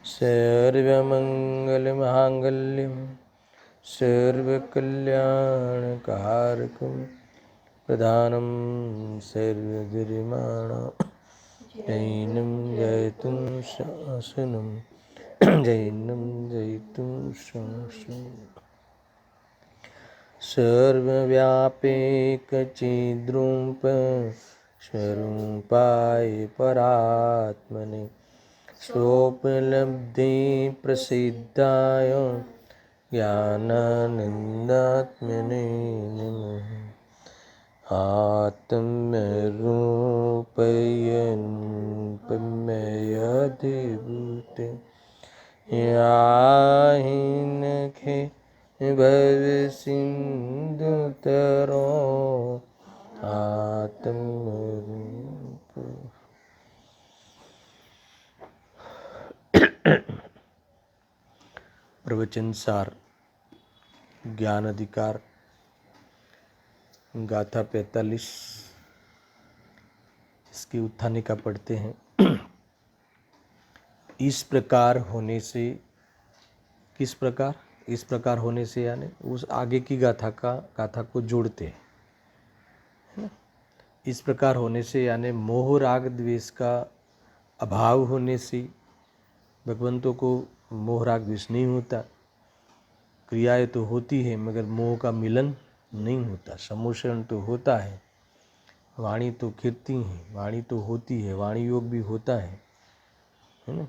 सर्वमङ्गलमाङ्गल्यं सर्वकल्याणकारकं प्रधानं सर्वधर्माणां जैनं जयतुं शासनं जैनं जयतुं शासनं सर्वव्यापेकचिद्रूप स्वरूपाय परात्मने स्वोपलब्धि प्रसिद्धाय ज्ञानानन्दात्मने नमः। आत्मरूपयन् पमयाधिभूते याहिनखे भवसिन्धुतरो आत्मरूप। प्रवचन सार ज्ञान अधिकार गाथा 45 इसकी उत्थानिका पढ़ते हैं। इस प्रकार होने से, किस प्रकार? इस प्रकार होने से यानी उस आगे की गाथा को जोड़ते हैं, है ना। इस प्रकार होने से यानी मोह राग द्वेष का अभाव होने से भगवंतों को मोह राग द्वेष नहीं होता। क्रियाएं तो होती है मगर मोह का मिलन नहीं होता। सम्मोषण तो होता है, वाणी तो कीर्ति है, वाणी तो होती है, वाणी योग भी होता है ना।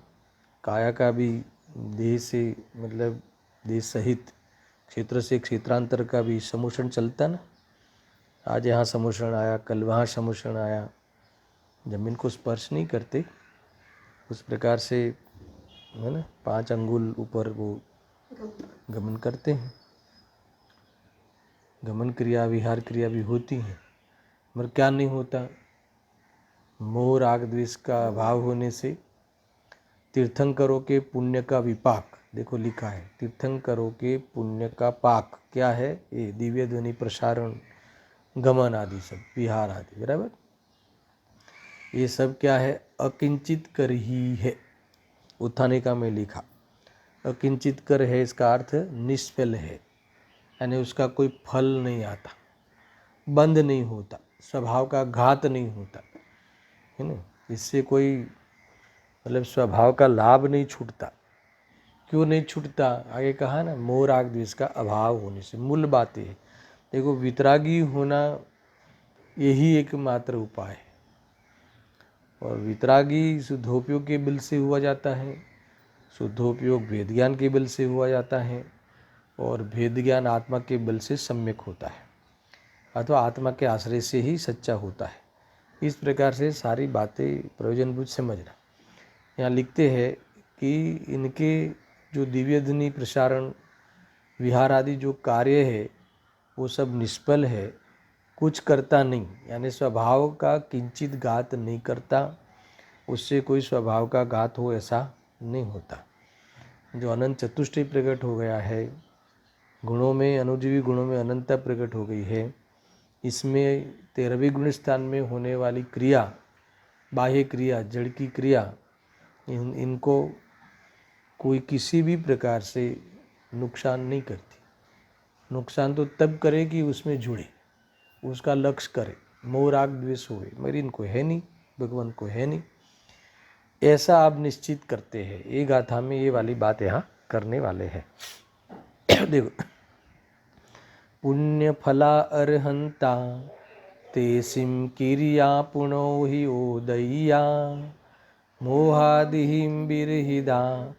काया का भी देह से मतलब देह सहित क्षेत्र से क्षेत्रांतर का भी सम्मोषण चलता ना। आज यहाँ सम्मोषण आया, कल वहाँ सम्मोषण आया। जमीन को स्पर्श नहीं करते उस प्रकार से, है ना, 5 अंगुल ऊपर वो गमन करते हैं। गमन क्रिया विहार क्रिया भी होती है मगर क्या नहीं होता? मोह राग द्वेष का अभाव होने से तीर्थंकरों के पुण्य का विपाक, देखो लिखा है तीर्थंकरों के पुण्य का पाक क्या है? ये दिव्य ध्वनि प्रसारण गमन आदि सब विहार आदि, बराबर। ये सब क्या है? अकिंचित कर ही है। उत्थानिका में लिखा अकिंचित कर है, इसका अर्थ निष्फल है, यानी उसका कोई फल नहीं आता, बंद नहीं होता, स्वभाव का घात नहीं होता, है ना। इससे कोई मतलब स्वभाव का लाभ नहीं छूटता। क्यों नहीं छूटता? आगे कहा ना, मोह राग द्वेष का अभाव होने से। मूल बात है, देखो वितरागी होना यही एकमात्र उपाय है। और वितरागी शुद्धोपयोग के बल से हुआ जाता है, शुद्धोपयोग वेद ज्ञान के बल से हुआ जाता है, और भेद ज्ञान आत्मा के बल से सम्यक होता है, अथवा आत्मा के आश्रय से ही सच्चा होता है। इस प्रकार से सारी बातें प्रयोजनबुझ समझना। यहाँ लिखते हैं कि इनके जो दिव्य ध्वनि प्रसारण विहार आदि जो कार्य है वो सब निष्फल है, कुछ करता नहीं, यानी स्वभाव का किंचित घात नहीं करता। उससे कोई स्वभाव का घात हो ऐसा नहीं होता। जो अनंत चतुष्टय प्रकट हो गया है, गुणों में अनुजीवी गुणों में अनंतता प्रकट हो गई है, इसमें 13वें गुण स्थान में होने वाली क्रिया, बाह्य क्रिया, जड़ की क्रिया, इनको कोई किसी भी प्रकार से नुकसान नहीं करती। नुकसान तो तब करे कि उसमें जुड़े, उसका लक्ष्य करे, मोह राग द्वेष होए, मगर इनको है नहीं, भगवान को है नहीं, ऐसा आप निश्चित करते हैं। ये गाथा में ये वाली बात यहाँ करने वाले हैं। देखो, पुण्य फला अर्हंता ते सिम किरिया पुनो हि ओदय्या मोहादिहिं बिरहिदा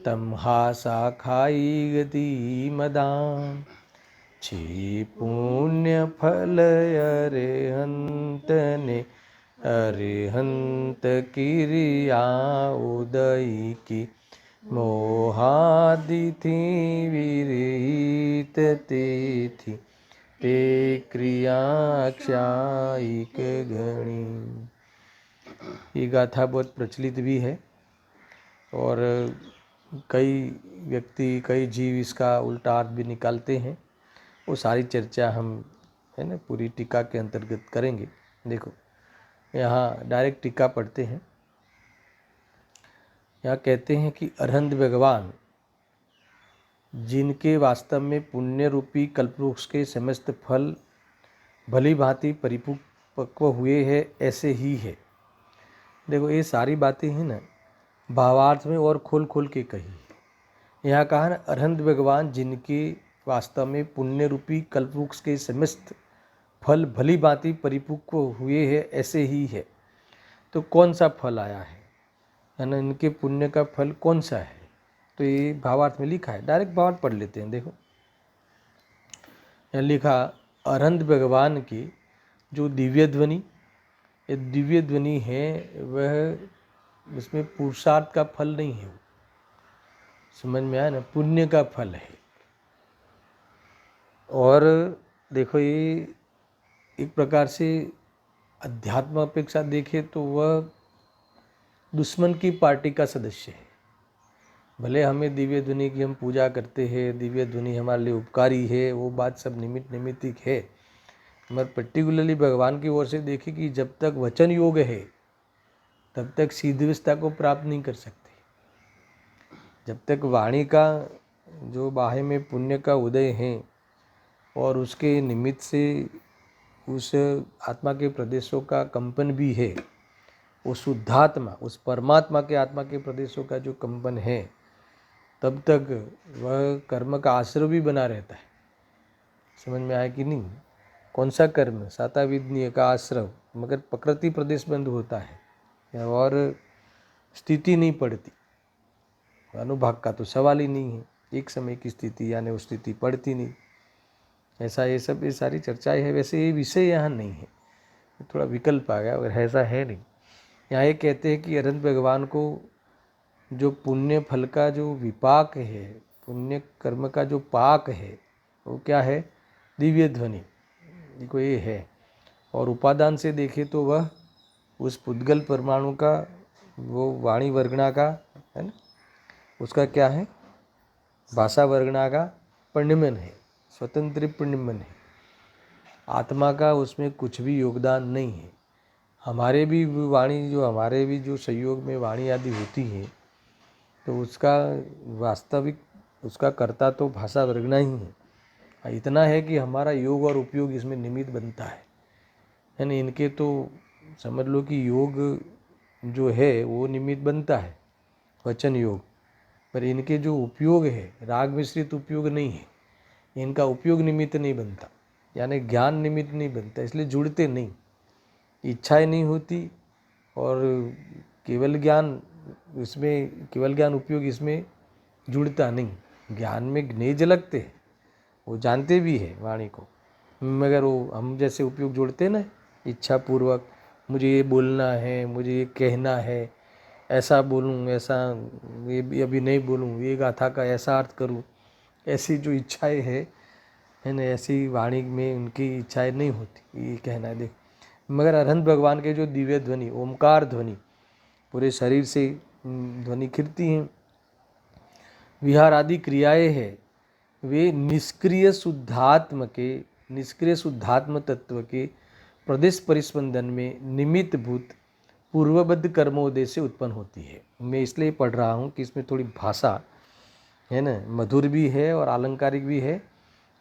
तम हासा खाई गति मदाम छे पुण्य फल अरिहंतने अरिहंत किरिया उदय की मोहादि थी विरहित तेथी ते क्रिया क्षायिक गणी। ये गाथा बहुत प्रचलित भी है और कई व्यक्ति, कई जीव इसका उल्टा अर्थ भी निकालते हैं। वो सारी चर्चा हम, है ना, पूरी टीका के अंतर्गत करेंगे। देखो यहाँ डायरेक्ट टीका पढ़ते हैं। यहाँ कहते हैं कि अरहंत भगवान जिनके वास्तव में पुण्य रूपी कल्पवृक्ष के समस्त फल भली भांति परिपक्व हुए हैं, ऐसे ही है। देखो ये सारी बातें हैं ना, भावार्थ में और खोल खोल के कही है। यहाँ कहा ना, अरहंत भगवान जिनके वास्तव में पुण्य रूपी कल्पवृक्ष के समस्त फल भली भांति परिपक्व हुए हैं, ऐसे ही है। तो कौन सा फल आया है ना, इनके पुण्य का फल कौन सा है? तो ये भावार्थ में लिखा है, डायरेक्ट भावार्थ पढ़ लेते हैं। देखो यहाँ लिखा, अरहंत भगवान की जो दिव्य ध्वनि, ये दिव्य ध्वनि है, वह इसमें पुरुषार्थ का फल नहीं है। समझ में आया ना, पुण्य का फल है। और देखो ये एक प्रकार से अध्यात्म अपेक्षा देखे तो वह दुश्मन की पार्टी का सदस्य है। भले हमें दिव्य ध्वनि की हम पूजा करते हैं, दिव्य ध्वनि हमारे लिए उपकारी है, वो बात सब निमित्तिक है, मगर पर्टिकुलरली भगवान की ओर से देखें कि जब तक वचन योग है तब तक सिद्धिवस्था को प्राप्त नहीं कर सकते। जब तक वाणी का जो बाहे में पुण्य का उदय है और उसके निमित्त से उस आत्मा के प्रदेशों का कंपन भी है, वो शुद्धात्मा, उस परमात्मा के आत्मा के प्रदेशों का जो कंपन है, तब तक वह कर्म का आश्रय भी बना रहता है। समझ में आया कि नहीं? कौन सा कर्म? साताविद्य का आश्रय, मगर प्रकृति प्रदेश बंद होता है और स्थिति नहीं पड़ती। अनुभाग का तो सवाल ही नहीं है, एक समय की स्थिति यानी वो स्थिति पड़ती नहीं। ऐसा ये सब ये सारी चर्चाएं है। वैसे ये विषय यहाँ नहीं है, थोड़ा विकल्प आ गया, और ऐसा है नहीं। यहाँ ये कहते हैं कि अरहंत भगवान को जो पुण्य फल का जो विपाक है, पुण्य कर्म का जो पाक है, वो क्या है? दिव्य ध्वनि। देखो ये है। और उपादान से देखे तो वह उस पुद्गल परमाणु का, वो वाणी वर्गणा का है ना, उसका क्या है? भाषा वर्गणा का पुण्यमन है, स्वतंत्र पुण्यमन है। आत्मा का उसमें कुछ भी योगदान नहीं है। हमारे भी वाणी जो, हमारे भी जो संयोग में वाणी आदि होती है, तो उसका वास्तविक उसका कर्ता तो भाषा वर्गना ही है। इतना है कि हमारा योग और उपयोग इसमें निमित्त बनता है। यानी इनके तो समझ लो कि योग जो है वो निमित्त बनता है, वचन योग, पर इनके जो उपयोग है, राग मिश्रित उपयोग नहीं है। इनका उपयोग निमित्त नहीं बनता, यानी ज्ञान निमित्त नहीं बनता, इसलिए जुड़ते नहीं। इच्छाएं नहीं होती और केवल ज्ञान, इसमें केवल ज्ञान उपयोग इसमें जुड़ता नहीं। ज्ञान में ज्ञेय झलकते हैं, वो जानते भी है वाणी को, मगर वो हम जैसे उपयोग जोड़ते ना, इच्छा पूर्वक मुझे ये बोलना है, मुझे ये कहना है, ऐसा बोलूँ, ऐसा ये अभी नहीं बोलूँ, ये गाथा का ऐसा अर्थ करूँ, ऐसी जो इच्छाएं है ना, ऐसी वाणी में उनकी इच्छाएं नहीं होती। ये कहना है देख। मगर अरहंत भगवान के जो दिव्य ध्वनि, ओमकार ध्वनि, पूरे शरीर से ध्वनि खिरती हैं, विहार आदि क्रियाएं हैं, वे निष्क्रिय शुद्धात्म तत्व के प्रदेश परिस्पंदन में निमित्त भूत पूर्वबद्ध कर्मोदय से उत्पन्न होती है। मैं इसलिए पढ़ रहा हूँ कि इसमें थोड़ी भाषा है ना, मधुर भी है और आलंकारिक भी है,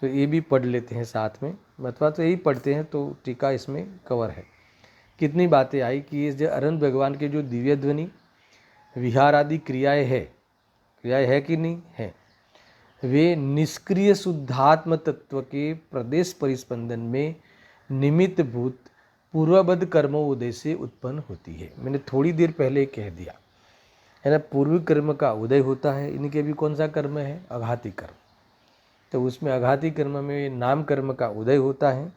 तो ये भी पढ़ लेते हैं साथ में, अथवा तो यही पढ़ते हैं तो टीका इसमें कवर है। कितनी बातें आई कि ये जो अरहंत भगवान के जो दिव्य ध्वनि, विहार आदि क्रियाएं है कि नहीं है, वे निष्क्रिय शुद्धात्म तत्व के प्रदेश परिस्पंदन में निमित्त भूत पूर्वबद्ध कर्मोदय से उत्पन्न होती है। मैंने थोड़ी देर पहले कह दिया है ना, पूर्व कर्म का उदय होता है। इनके भी कौन सा कर्म है? अघाती कर्म। तो उसमें अघाती कर्म में नाम कर्म का उदय होता है।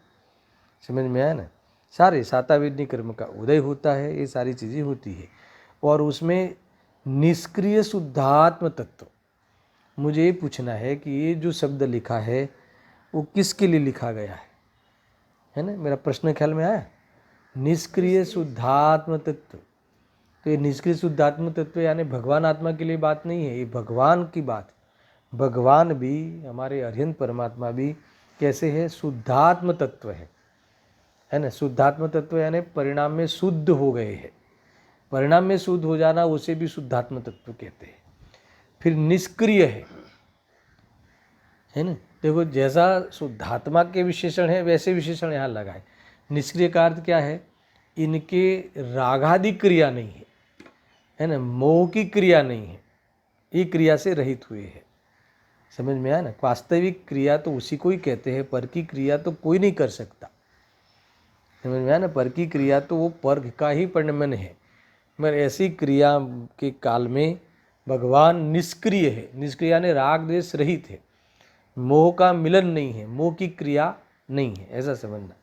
समझ में आया ना? सारे साताविद्य कर्म का उदय होता है, ये सारी चीज़ें होती है। और उसमें निष्क्रिय शुद्धात्म तत्व, मुझे ये पूछना है कि ये जो शब्द लिखा है वो किसके लिए लिखा गया है ना? मेरा प्रश्न ख्याल में आया? निष्क्रिय शुद्धात्म तत्व। तो ये निष्क्रिय शुद्धात्म तत्व यानी भगवान आत्मा के लिए बात नहीं है, ये भगवान की बात। भगवान भी, हमारे अरहंत परमात्मा भी कैसे है? शुद्धात्म तत्व है ना? शुद्धात्म तत्व यानी परिणाम में शुद्ध हो गए हैं। परिणाम में शुद्ध हो जाना, उसे भी शुद्धात्म तत्व कहते हैं। फिर निष्क्रिय है ना। देखो जैसा शुद्धात्मा के विशेषण है वैसे विशेषण यहाँ लगाए। निष्क्रिय का अर्थ क्या है, इनके रागादि क्रिया नहीं है ना, मोह की क्रिया नहीं है, ये क्रिया से रहित हुए हैं। समझ में आया ना। वास्तविक क्रिया तो उसी को ही कहते हैं, पर की क्रिया तो कोई नहीं कर सकता। समझ में आया ना। पर की क्रिया तो वो पर का ही परिणमन है, मगर ऐसी क्रिया के काल में भगवान निष्क्रिय है। निष्क्रिय यानी राग द्वेष रहित है, मोह का मिलन नहीं है, मोह की क्रिया नहीं है, ऐसा समझना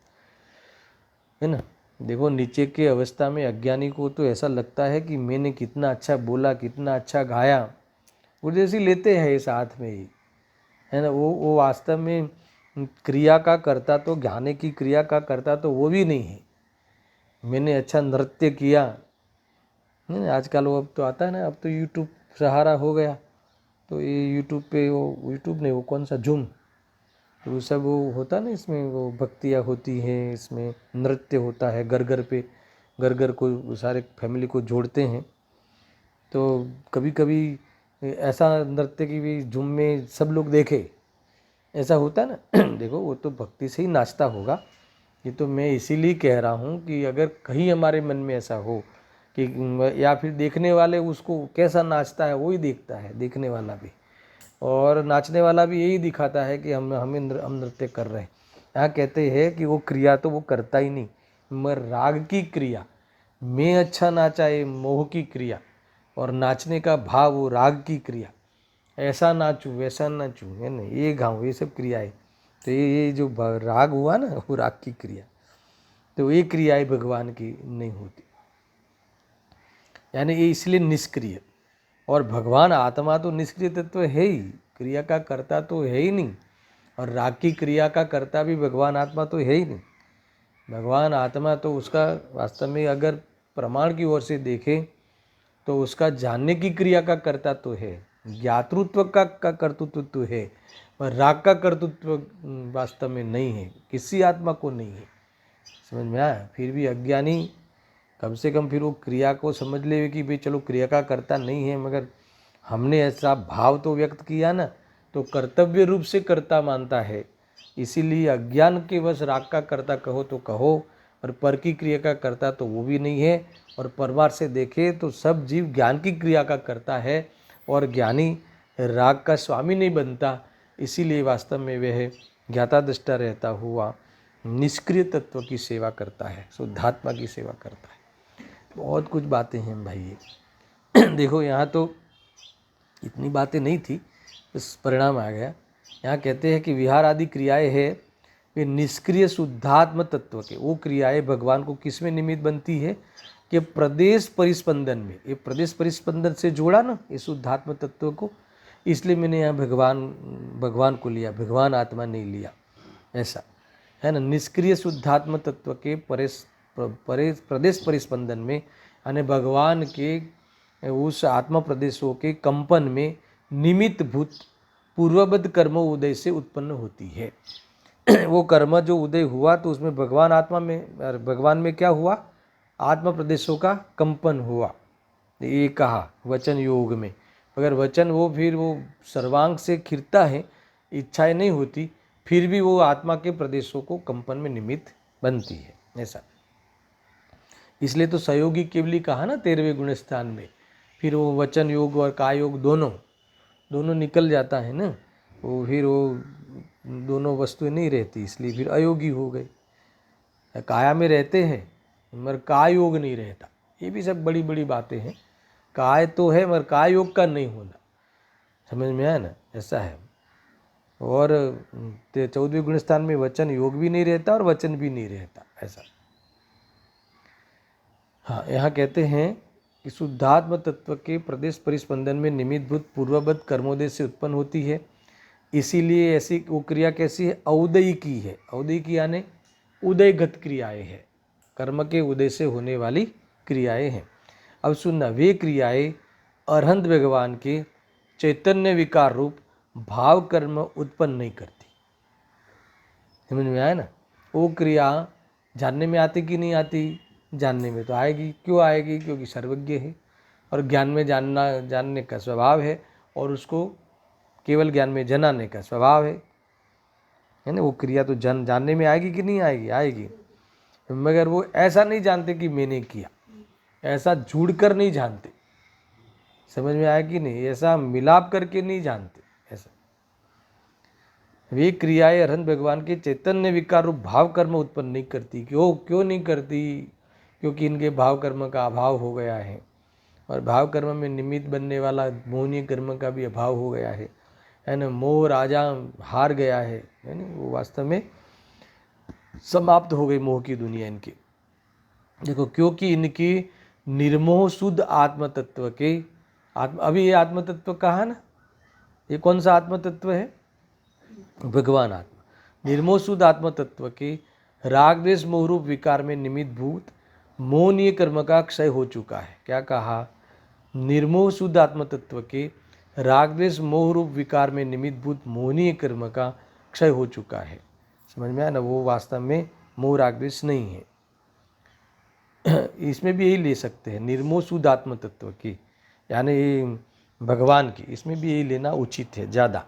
है ना। देखो नीचे के अवस्था में अज्ञानी को तो ऐसा लगता है कि मैंने कितना अच्छा बोला, कितना अच्छा गाया, वो जैसी लेते हैं इस हाथ में ही, है ना। वो वास्तव में क्रिया का करता तो, गाने की क्रिया का करता तो वो भी नहीं है। मैंने अच्छा नृत्य किया, है ना। आजकल वो अब तो आता है ना, अब तो यूट्यूब सहारा हो गया, तो ये यूट्यूब पे वो यूट्यूब नहीं, वो कौन सा जूम, तो वो सब वो होता ना, इसमें वो भक्तियाँ होती हैं, इसमें नृत्य होता है, घर घर पे, घर घर को सारे फैमिली को जोड़ते हैं। तो कभी कभी ऐसा नृत्य की भी जूम में सब लोग देखे, ऐसा होता है ना। देखो वो तो भक्ति से ही नाचता होगा। ये तो मैं इसीलिए कह रहा हूँ कि अगर कहीं हमारे मन में ऐसा हो कि, या फिर देखने वाले उसको कैसा नाचता है वो ही देखता है, देखने वाला भी, और नाचने वाला भी यही दिखाता है कि हम नृत्य कर रहे हैं। यहाँ कहते हैं कि वो क्रिया तो वो करता ही नहीं, मगर राग की क्रिया, मैं अच्छा नाचा ये मोह की क्रिया, और नाचने का भाव वो राग की क्रिया, ऐसा नाचूं वैसा नाचूं, है ना, ये गाऊं, ये सब क्रियाएं। तो ये जो राग हुआ ना, वो राग की क्रिया, तो ये क्रियाएं भगवान की नहीं होती, यानी ये इसलिए निष्क्रिय। और भगवान आत्मा तो निष्क्रिय तत्व है ही, क्रिया का कर्ता तो है ही नहीं, और राग की क्रिया का कर्ता भी भगवान आत्मा तो है ही नहीं। भगवान आत्मा तो उसका वास्तव में अगर प्रमाण की ओर से देखें तो उसका जानने की क्रिया का कर्ता तो है, ज्ञातृत्व का कर्तृत्व तो है, पर राग का कर्तृत्व वास्तव में नहीं है, किसी आत्मा को नहीं है। समझ में आया। फिर भी अज्ञानी कम से कम फिर वो क्रिया को समझ ले कि भाई चलो क्रिया का कर्ता नहीं है, मगर हमने ऐसा भाव तो व्यक्त किया ना, तो कर्तव्य रूप से कर्ता मानता है। इसीलिए अज्ञान के वश राग का कर्ता कहो तो कहो, और पर की क्रिया का कर्ता तो वो भी नहीं है। और परमार्थ से देखे तो सब जीव ज्ञान की क्रिया का करता है, और ज्ञानी राग का स्वामी नहीं बनता। इसीलिए वास्तव में वह ज्ञाता दृष्टा रहता हुआ निष्क्रिय तत्व की सेवा करता है, शुद्धात्मा की सेवा करता है। बहुत कुछ बातें हैं भाई ये। देखो यहाँ तो इतनी बातें नहीं थी, बस परिणाम आ गया। यहाँ कहते हैं कि विहार आदि क्रियाएं हैं वे निष्क्रिय शुद्धात्म तत्व के, वो क्रियाएं भगवान को किस में निमित्त बनती है कि प्रदेश परिस्पंदन में। ये प्रदेश परिस्पंदन से जोड़ा ना ये शुद्धात्म तत्व को, इसलिए मैंने यहाँ भगवान को लिया, भगवान आत्मा नहीं लिया, ऐसा है ना। निष्क्रिय शुद्धात्म तत्व के प्रदेश परिस्पंदन में, यानी भगवान के उस आत्मा प्रदेशों के कंपन में निमित्त भूत पूर्वबद्ध कर्म उदय से उत्पन्न होती है। वो कर्म जो उदय हुआ तो उसमें भगवान आत्मा में, भगवान में क्या हुआ, आत्मा प्रदेशों का कंपन हुआ, ये कहा वचन योग में। अगर वचन वो फिर वो सर्वांग से खिरता है, इच्छाएं नहीं होती, फिर भी वो आत्मा के प्रदेशों को कंपन में निमित्त बनती है, ऐसा। इसलिए तो सहयोगी केवली कहा ना 13वें गुण स्थान में, फिर वो वचन योग और काय योग दोनों निकल जाता है ना, वो फिर वो दोनों वस्तुएं नहीं रहती, इसलिए फिर अयोगी हो गई। काया में रहते हैं मगर काय योग नहीं रहता, ये भी सब बड़ी बड़ी बातें हैं। काय तो है मगर काय योग का नहीं होना, समझ में आया ना, ऐसा है। और 14वें गुण स्थान में वचन योग भी नहीं रहता और वचन भी नहीं रहता, ऐसा। हाँ, यहाँ कहते हैं कि शुद्धात्म तत्व के प्रदेश परिस्पंदन में निमित्तभूत पूर्वबद्ध कर्मोदय से उत्पन्न होती है। इसीलिए ऐसी वो क्रिया कैसी है, औदयी की है। औदयी की यानी उदयगत क्रियाएं हैं, कर्म के उदय से होने वाली क्रियाएं हैं। अब सुनना, वे क्रियाएं अरहंत भगवान के चैतन्य विकार रूप भाव कर्म उत्पन्न नहीं करती। समझ में आया ना। वो क्रिया जानने में आती कि नहीं आती, जानने में तो आएगी। क्यों आएगी? क्योंकि सर्वज्ञ है और ज्ञान में जानने का स्वभाव है और उसको केवल ज्ञान में जनाने का स्वभाव है ना। वो क्रिया तो जानने में आएगी कि नहीं आएगी? आएगी। मगर वो ऐसा नहीं जानते कि मैंने किया, ऐसा जुड़कर नहीं जानते। समझ में आया कि नहीं? ऐसा मिलाप करके नहीं जानते। ऐसा वे क्रियाएं अरहंत भगवान के चैतन्य विकार रूप भाव कर्म उत्पन्न नहीं करती। क्यों नहीं करती? क्योंकि इनके भाव कर्म का अभाव हो गया है और भाव कर्म में निमित्त बनने वाला मोहनीय कर्म का भी अभाव हो गया है ना। मोह राजा हार गया है ना। वो वास्तव में समाप्त हो गई मोह की दुनिया इनकी। देखो, क्योंकि इनकी निर्मोह शुद्ध आत्म तत्व के अभी ये आत्म तत्व कहा ना, ये कौन सा आत्म तत्व है? भगवान आत्मा। निर्मोह शुद्ध आत्म तत्व के राग द्वेष मोहरूप विकार में निमित्त भूत मोहनीय कर्म का क्षय हो चुका है। क्या कहा? निर्मोह शुद्ध आत्म तत्व के राग द्वेष मोहरूप विकार में निमित्त भूत मोहनीय कर्म का क्षय हो चुका है। समझ में आया ना? वो वास्तव में मोह राग द्वेष नहीं है। इसमें भी यही ले सकते हैं, निर्मोह शुद्ध आत्म तत्व की यानी भगवान की, इसमें भी यही लेना उचित है ज़्यादा,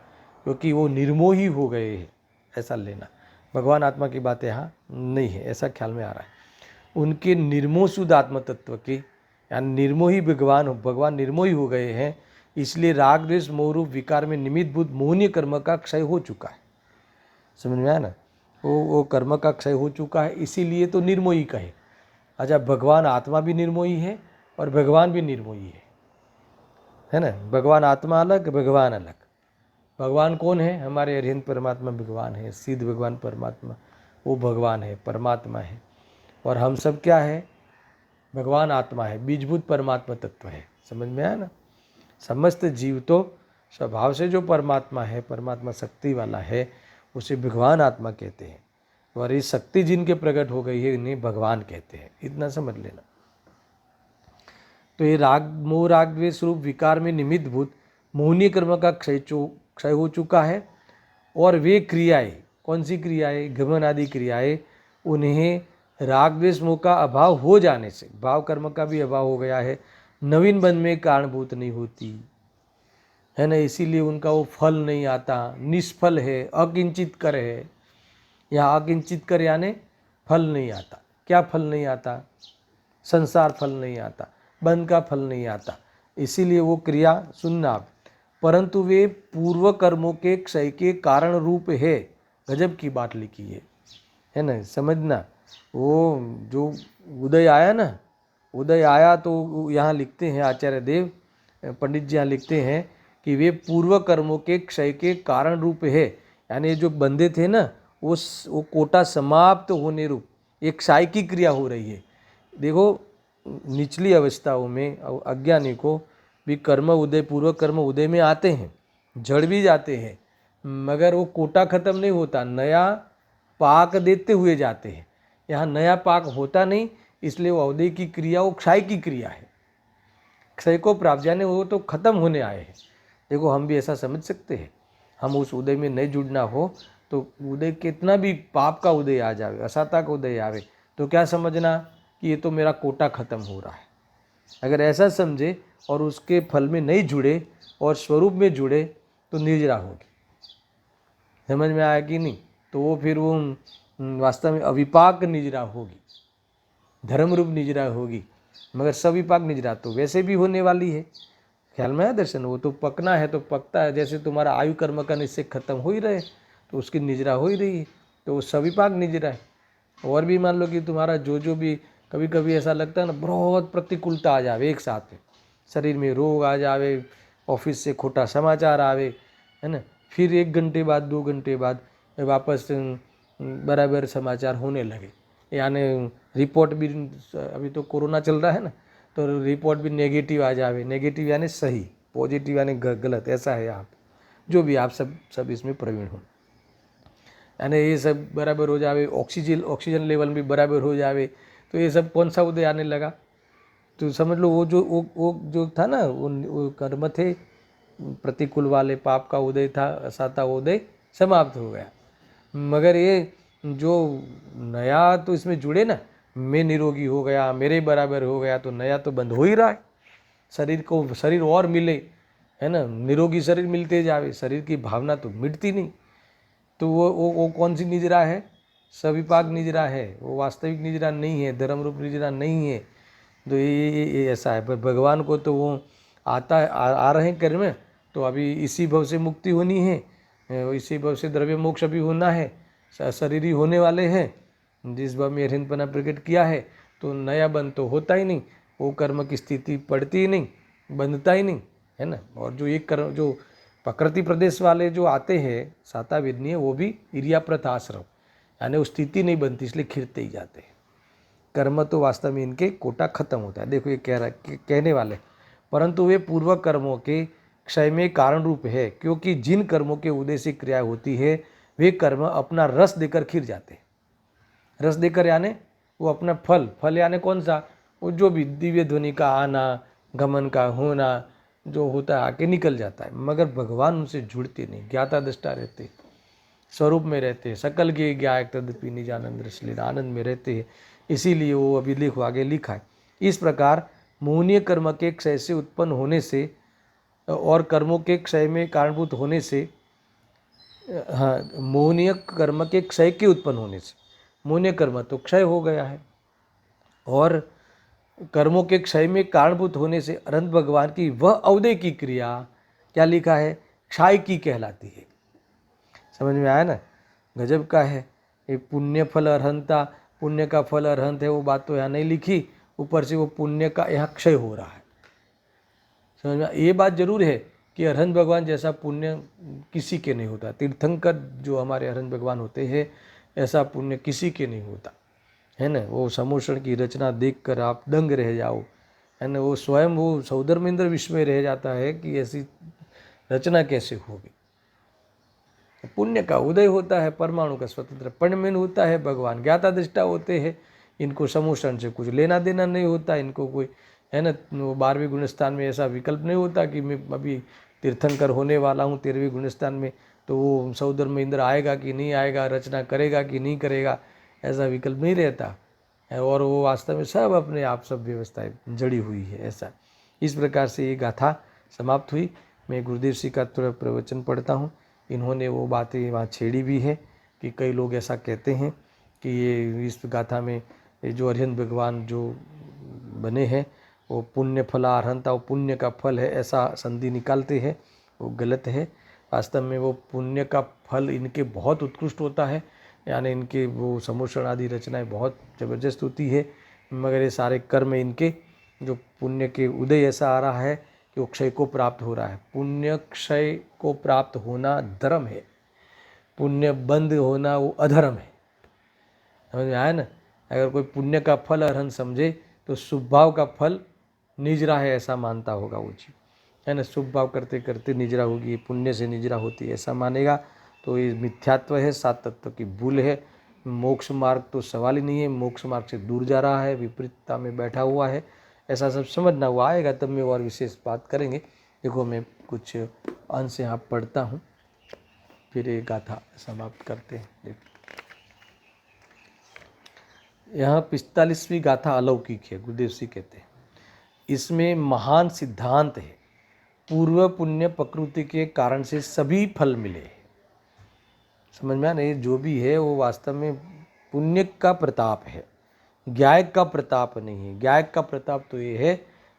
क्योंकि वो निर्मोही हो गए हैं, ऐसा लेना। भगवान आत्मा की बात यहाँ नहीं है, ऐसा ख्याल में आ रहा है। उनके निर्मोह शुद्ध आत्म तत्व के यानी निर्मोही भगवान निर्मोही हो गए हैं, इसलिए राग द्वेष मोहरूप विकार में निमित्त भूत मोहनीय कर्म का क्षय हो चुका है। समझ में आया ना? वो कर्म का क्षय हो चुका है, इसीलिए तो निर्मोही कहे। अच्छा, भगवान आत्मा भी निर्मोही है और भगवान भी निर्मोही है ना। भगवान आत्मा अलग, भगवान अलग। भगवान कौन है? हमारे अरिहंत परमात्मा भगवान है, सिद्ध भगवान परमात्मा, वो भगवान है, परमात्मा है। और हम सब क्या है? भगवान आत्मा है, बीजभूत परमात्मा तत्व है। समझ में आया ना? समस्त जीव तो स्वभाव से जो परमात्मा है, परमात्मा शक्ति वाला है, उसे भगवान आत्मा कहते हैं। और ये शक्ति जिनके प्रकट हो गई है, इन्हें भगवान कहते हैं। इतना समझ लेना। तो ये मोह राग द्वेष रूप विकार में निमित्त भूत मोहनीय कर्म का क्षय हो चुका है। और वे क्रियाएं, कौन सी क्रियाएं? गमन आदि क्रियाएं, उन्हें राग द्वेष मोह का अभाव हो जाने से, भाव कर्म का भी अभाव हो गया है, नवीन बंध में कारणभूत नहीं होती है ना। इसीलिए उनका वो फल नहीं आता, निष्फल है, अकिंचित कर है। यहाँ अकिंचित कर यानी फल नहीं आता। क्या फल नहीं आता? संसार फल नहीं आता, बंध का फल नहीं आता। इसीलिए वो क्रिया सुनना आप, परंतु वे पूर्व कर्मों के क्षय के कारण रूप है। गजब की बात लिखी है ना। समझना, वो जो उदय आया ना, उदय आया तो यहाँ लिखते हैं आचार्य देव पंडित जी यहाँ लिखते हैं कि वे पूर्व कर्मों के क्षय के कारण रूप है। यानी जो बंधे थे ना, वो कोटा समाप्त होने रूप एक क्षय की क्रिया हो रही है। देखो, निचली अवस्थाओं में अज्ञानी को भी कर्म उदय, पूर्व कर्म उदय में आते हैं, जड़ भी जाते हैं, मगर वो कोटा खत्म नहीं होता, नया पाक देते हुए जाते हैं। यहाँ नया पाक होता नहीं, इसलिए वो उदय की क्रिया वो क्षय की क्रिया है। क्षय को प्राप्त जाने वो तो खत्म होने आए हैं। देखो, हम भी ऐसा समझ सकते हैं, हम उस उदय में नहीं जुड़ना हो तो उदय कितना भी पाप का उदय आ जावे, असाता का उदय आवे, तो क्या समझना कि ये तो मेरा कोटा खत्म हो रहा है। अगर ऐसा समझे और उसके फल में नहीं जुड़े और स्वरूप में जुड़े तो निर्जरा होगी। समझ में आया कि नहीं? तो वो फिर वो वास्तव में अविपाक निजरा होगी, धर्म रूप निजरा होगी। मगर सविपाक निजरा तो वैसे भी होने वाली है। ख्याल में है दर्शन? वो तो पकना है तो पकता है। जैसे तुम्हारा आयु कर्म का निश्चय खत्म हो ही रहे तो उसकी निजरा हो ही रही है, तो वो सविपाक निजरा है। और भी मान लो कि तुम्हारा जो भी कभी कभी ऐसा लगता है ना, बहुत प्रतिकूलता आ जावे एक साथ में, शरीर में रोग आ जावे, ऑफिस से खोटा समाचार आवे, है ना, फिर 1 घंटे बाद 2 घंटे बाद वापस बराबर समाचार होने लगे। यानी रिपोर्ट भी, अभी तो कोरोना चल रहा है ना, तो रिपोर्ट भी नेगेटिव आ जावे। नेगेटिव यानी सही, पॉजिटिव यानी गलत, ऐसा है। आप जो भी आप सब इसमें प्रवीण हो, यानी ये सब बराबर हो जावे, ऑक्सीजन लेवल भी बराबर हो जावे, तो ये सब कौन सा उदय आने लगा? तो समझ लो वो जो था ना, वो कर्म थे प्रतिकूल वाले, पाप का उदय था, असाता उदय समाप्त हो गया। मगर ये जो नया तो इसमें जुड़े ना, मैं निरोगी हो गया, मेरे बराबर हो गया, तो नया तो बंद हो ही रहा है। शरीर और मिले, है ना, निरोगी शरीर मिलते जावे, शरीर की भावना तो मिटती नहीं। तो वो कौन सी निजरा है? सविपाक निजरा है, वो वास्तविक निजरा नहीं है, धर्म रूप निजरा नहीं है। तो ये ऐसा है। पर भगवान को तो वो आता है, आ रहे हैं कर्म, तो अभी इसी भव से मुक्ति होनी है, इसी भव से द्रव्य मोक्ष भी होना है, शरीर ही होने वाले हैं। जिस भव में अरहंतपना प्रकट किया है, तो नया बंध तो होता ही नहीं, वो कर्म की स्थिति पड़ती ही नहीं, बंधता ही नहीं, है ना। और जो एक कर्म, जो प्रकृति प्रदेश वाले जो आते हैं साताविदनीय, वो भी इरियाप्रथ आश्रम, यानी वो स्थिति नहीं बनती, इसलिए खिरते ही जाते हैं। कर्म तो वास्तव में इनके कोटा खत्म होता है। देखो ये कहने वाले, परंतु वे पूर्व कर्मों के क्षय में कारण रूप है, क्योंकि जिन कर्मों के उदय से क्रिया होती है, वे कर्म अपना रस देकर खिर जाते हैं। रस देकर यानी वो अपना फल यानी कौन सा? वो जो भी दिव्य ध्वनि का आना, गमन का होना जो होता है, आके निकल जाता है। मगर भगवान उनसे जुड़ते नहीं, ज्ञाता दृष्टा रहते, स्वरूप में रहते हैं, सकल के ज्ञायक तदपि निजानंद रसलीन, आनंद में रहते हैं। इसीलिए वो अभी लिखो, आगे लिखा है इस प्रकार, मोहनीय कर्म के क्षय से उत्पन्न होने से और कर्मों के क्षय में कारणभूत होने से, हाँ, मोहनीय कर्म के क्षय के उत्पन्न होने से, मोहनीय कर्म तो क्षय हो गया है, और कर्मों के क्षय में कारणभूत होने से अनंत भगवान की वह अवदय की क्रिया, क्या लिखा है, क्षय की कहलाती है। समझ में आया ना? गजब का है ये। पुण्य फल अर्हंता, पुण्य का फल अर्हंत है, वो बात तो यहाँ नहीं लिखी, ऊपर से वो पुण्य का यहाँ क्षय हो रहा है। समझ में? ये बात जरूर है कि अरहंत भगवान जैसा पुण्य किसी के नहीं होता। तीर्थंकर जो हमारे अरहंत भगवान होते हैं, ऐसा पुण्य किसी के नहीं होता, है ना। वो समोषण की रचना देखकर आप दंग रह जाओ, है ना। वो स्वयं वो सौधर्मेंद्र विस्मय रह जाता है कि ऐसी रचना कैसे होगी। पुण्य का उदय होता है, परमाणु का स्वतंत्र परिणमन होता है, भगवान ज्ञाता दृष्टा होते हैं, इनको समोषण से कुछ लेना देना नहीं होता, इनको कोई, है ना, वो 12वें गुणस्थान में ऐसा विकल्प नहीं होता कि मैं अभी तीर्थंकर होने वाला हूँ 13वें गुणस्थान में, तो वो सौधर्म में इंद्र आएगा कि नहीं आएगा, रचना करेगा कि नहीं करेगा, ऐसा विकल्प नहीं रहता है। और वो वास्तव में सब अपने आप सब व्यवस्थाएं जड़ी हुई है। ऐसा इस प्रकार से ये गाथा समाप्त हुई। मैं गुरुदेव जी का थोड़ा प्रवचन पढ़ता हूँ। इन्होंने वो बातें वहाँ छेड़ी भी है कि कई लोग ऐसा कहते हैं कि ये इस गाथा में ये जो अरहंत भगवान जो बने हैं वो पुण्य फलार्हंता, वो पुण्य का फल है, ऐसा संधि निकालते हैं, वो गलत है। वास्तव में वो पुण्य का फल इनके बहुत उत्कृष्ट होता है, यानी इनके वो समोषण आदि रचनाएं बहुत ज़बरदस्त होती है। मगर ये सारे कर्म इनके जो पुण्य के उदय ऐसा आ रहा है कि वो क्षय को प्राप्त हो रहा है। पुण्य क्षय को प्राप्त होना धर्म है, पुण्य बंद होना वो अधर्म है। समझ में आया ना? अगर कोई पुण्य का फल अरहन समझे तो शुभ भाव का फल निजरा है, ऐसा मानता होगा वो जीव, है ना। शुभ भाव करते करते निजरा होगी, पुण्य से निजरा होती है ऐसा मानेगा तो ये मिथ्यात्व है, सात तत्व की भूल है। मोक्ष मार्ग तो सवाल ही नहीं है, मोक्ष मार्ग से दूर जा रहा है, विपरीतता में बैठा हुआ है, ऐसा सब समझना। वो आएगा तब में और विशेष बात करेंगे। देखो मैं कुछ अंश यहाँ पढ़ता हूँ, फिर ये गाथा समाप्त करते हैं। देखो यहाँ 45वीं गाथा अलौकिक है, गुरुदेव जी कहते हैं इसमें महान सिद्धांत है। पूर्व पुण्य प्रकृति के कारण से सभी फल मिले। समझ में आना? ये जो भी है वो वास्तव में पुण्य का प्रताप है, ज्ञायक का प्रताप नहीं है। ज्ञायक का प्रताप तो ये है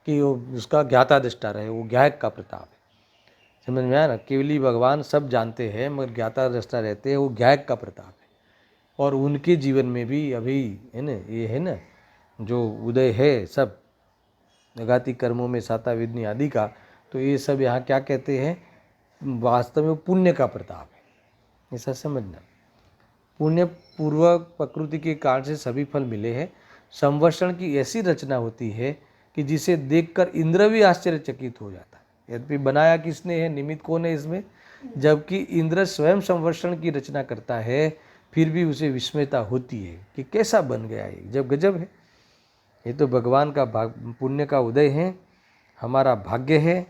कि वो उसका ज्ञाता दृष्टा रहे, वो ज्ञायक का प्रताप है। समझ में आया ना? केवली भगवान सब जानते हैं मगर ज्ञाता दृष्टा रहते हैं, वो ज्ञायक का प्रताप है। और उनके जीवन में भी अभी, है ना, ये है ना जो उदय है सब अघाती कर्मों में साताविदनी आदि का, तो ये सब यहाँ क्या कहते हैं, वास्तव में पुण्य का प्रताप है, ऐसा समझना। पुण्य पूर्व प्रकृति के कारण से सभी फल मिले हैं। संवर्षण की ऐसी रचना होती है कि जिसे देखकर इंद्र भी आश्चर्यचकित हो जाता है। यद्यपि बनाया किसने है, निमित्त कौन है इसमें, जबकि इंद्र स्वयं संवर्षण की रचना करता है, फिर भी उसे विस्मयता होती है कि कैसा बन गया ये, जब गजब है। ये तो भगवान का पुण्य का उदय है, हमारा भाग्य है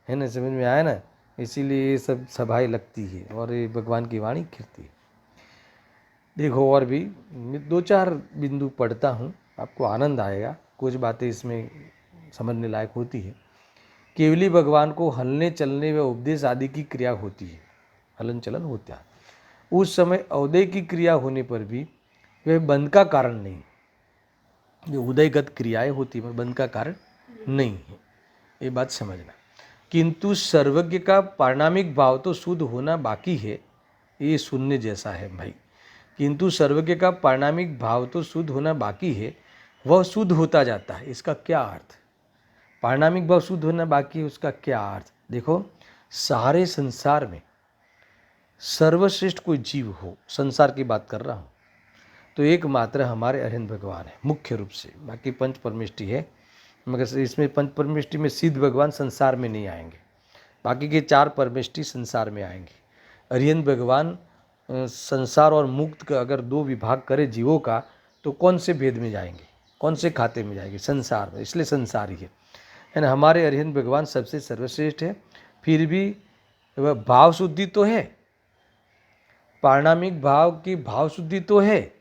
ना। समझ में आया ना? इसीलिए ये सब सभाएं लगती है और ये भगवान की वाणी खिरती है। देखो और भी 2-4 बिंदु पढ़ता हूँ, आपको आनंद आएगा, कुछ बातें इसमें समझने लायक होती है। केवली भगवान को हलने चलने व उपदेश आदि की क्रिया होती है, हलन चलन होता है। उस समय उदय की क्रिया होने पर भी वह बंध का कारण नहीं, जो उदयगत क्रियाएं होती है बंध का कारण नहीं है, ये बात समझना। किंतु सर्वज्ञ का पारिणामिक भाव तो शुद्ध होना बाकी है, ये सुनने जैसा है भाई। किंतु सर्वज्ञ का पारिणामिक भाव तो शुद्ध होना बाकी है, वह शुद्ध होता जाता है। इसका क्या अर्थ? पारिणामिक भाव शुद्ध होना बाकी है, उसका क्या अर्थ? देखो, सारे संसार में सर्वश्रेष्ठ कोई जीव हो, संसार की बात कर रहा हूँ, तो एकमात्र हमारे अरिहंत भगवान है मुख्य रूप से। बाकी पंच परमेष्टि है, मगर इसमें पंच परमेष्टि में सिद्ध भगवान संसार में नहीं आएंगे, बाकी के 4 परमेष्टि संसार में आएंगे। अरिहंत भगवान संसार और मुक्त का अगर 2 विभाग करे जीवों का, तो कौन से भेद में जाएंगे, कौन से खाते में जाएंगे? संसार में, इसलिए संसार ही है ना। हमारे अरिहंत भगवान सबसे सर्वश्रेष्ठ है। फिर भी वह भाव शुद्धि तो है, पारिणामिक भाव की भाव शुद्धि तो है,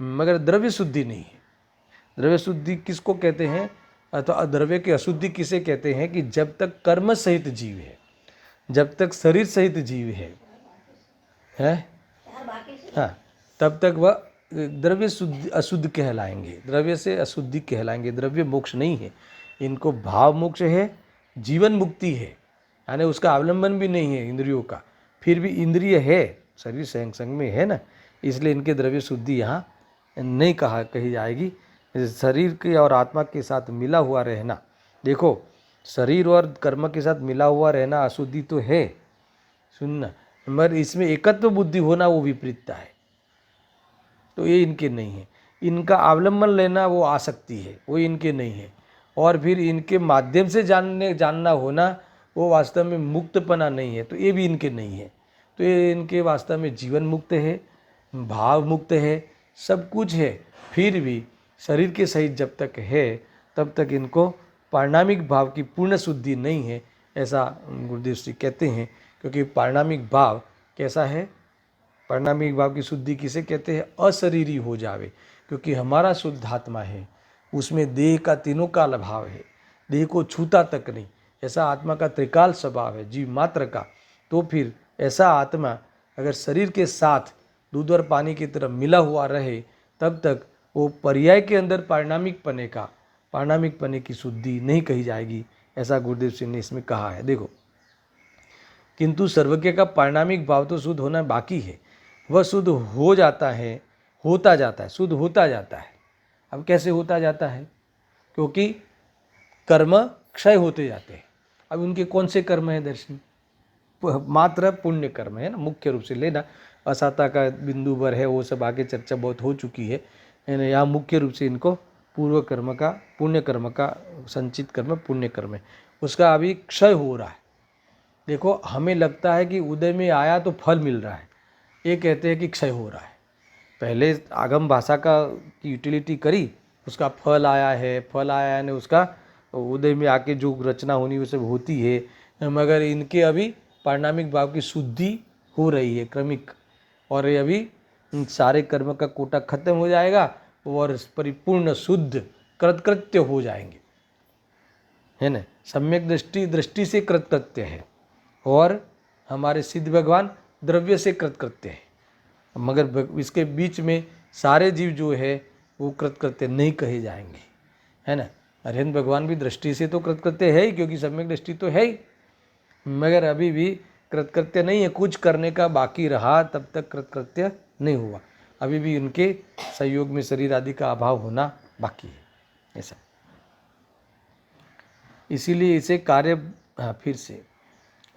मगर द्रव्य शुद्धि नहीं है। द्रव्य शुद्धि किसको कहते हैं, अथवा द्रव्य की अशुद्धि किसे कहते हैं? कि जब तक कर्म सहित जीव है, जब तक शरीर सहित जीव है हाँ, तब तक वह द्रव्य शुद्ध अशुद्ध कहलाएंगे, द्रव्य से अशुद्धि कहलाएंगे। द्रव्य मोक्ष नहीं है, इनको भाव मोक्ष है, जीवन मुक्ति है, यानी उसका अवलंबन भी नहीं है इंद्रियों का। फिर भी इंद्रिय है, शरीर संग में है ना, इसलिए इनके द्रव्य शुद्धि यहाँ नहीं कही जाएगी। शरीर के और आत्मा के साथ मिला हुआ रहना, देखो शरीर और कर्म के साथ मिला हुआ रहना अशुद्धि तो है, सुनना, मगर इसमें एकत्व बुद्धि होना वो विपरीतता है, तो ये इनके नहीं है। इनका अवलंबन लेना वो आसक्ति है, वो इनके नहीं है। और फिर इनके माध्यम से जानना होना वो वास्तव में मुक्तपना नहीं है, तो ये भी इनके नहीं है। तो ये इनके वास्तव में जीवन मुक्त है, भाव मुक्त है, सब कुछ है। फिर भी शरीर के सहित जब तक है तब तक इनको पारिणामिक भाव की पूर्ण शुद्धि नहीं है, ऐसा गुरुदेव श्री कहते हैं। क्योंकि पारिणामिक भाव कैसा है? पारिणामिक भाव की शुद्धि किसे कहते हैं? अशरीरी हो जावे, क्योंकि हमारा शुद्ध आत्मा है, उसमें देह का तीनों काल भाव है, देह को छूता तक नहीं, ऐसा आत्मा का त्रिकाल स्वभाव है जीव मात्र का। तो फिर ऐसा आत्मा अगर शरीर के साथ दूध और पानी की तरह मिला हुआ रहे, तब तक वो पर्याय के अंदर पारिणामिक पने की शुद्धि नहीं कही जाएगी, ऐसा गुरुदेव सिंह ने इसमें कहा है। देखो, किंतु सर्वज्ञ का पारिणामिक भाव तो शुद्ध होना बाकी है, वह शुद्ध हो जाता है, होता जाता है, शुद्ध होता जाता है। अब कैसे होता जाता है? क्योंकि कर्म क्षय होते जाते हैं। अब उनके कौन से कर्म हैं दर्शन? मात्र पुण्य कर्म है ना, मुख्य रूप से लेना। असाता का बिंदु भर है, वो सब आगे चर्चा बहुत हो चुकी है। यहाँ मुख्य रूप से इनको पूर्व कर्म का, पुण्य कर्म का, संचित कर्म पुण्य कर्म है, उसका अभी क्षय हो रहा है। देखो, हमें लगता है कि उदय में आया तो फल मिल रहा है, ये कहते हैं कि क्षय हो रहा है। पहले आगम भाषा का की यूटिलिटी करी, उसका फल आया है ने उसका उदय में आके जो रचना होनी वो सब होती है, मगर इनके अभी पारिणामिक भाव की शुद्धि हो रही है क्रमिक, और ये अभी सारे कर्म का कोटा खत्म हो जाएगा और परिपूर्ण शुद्ध कृतकृत्य हो जाएंगे, है ना। सम्यक दृष्टि से कृतकृत्य है, और हमारे सिद्ध भगवान द्रव्य से कृतकृत्य है, मगर इसके बीच में सारे जीव जो है वो कृतकृत्य नहीं कहे जाएंगे, है ना। अरिहंत भगवान भी दृष्टि से तो कृतकृत्य है ही, क्योंकि सम्यक दृष्टि तो है ही, मगर अभी भी कृतकृत्य नहीं है, कुछ करने का बाकी रहा तब तक कृतकृत्य नहीं हुआ, अभी भी उनके संयोग में शरीर आदि का अभाव होना बाकी है, ऐसा। इसीलिए इसे कार्य फिर से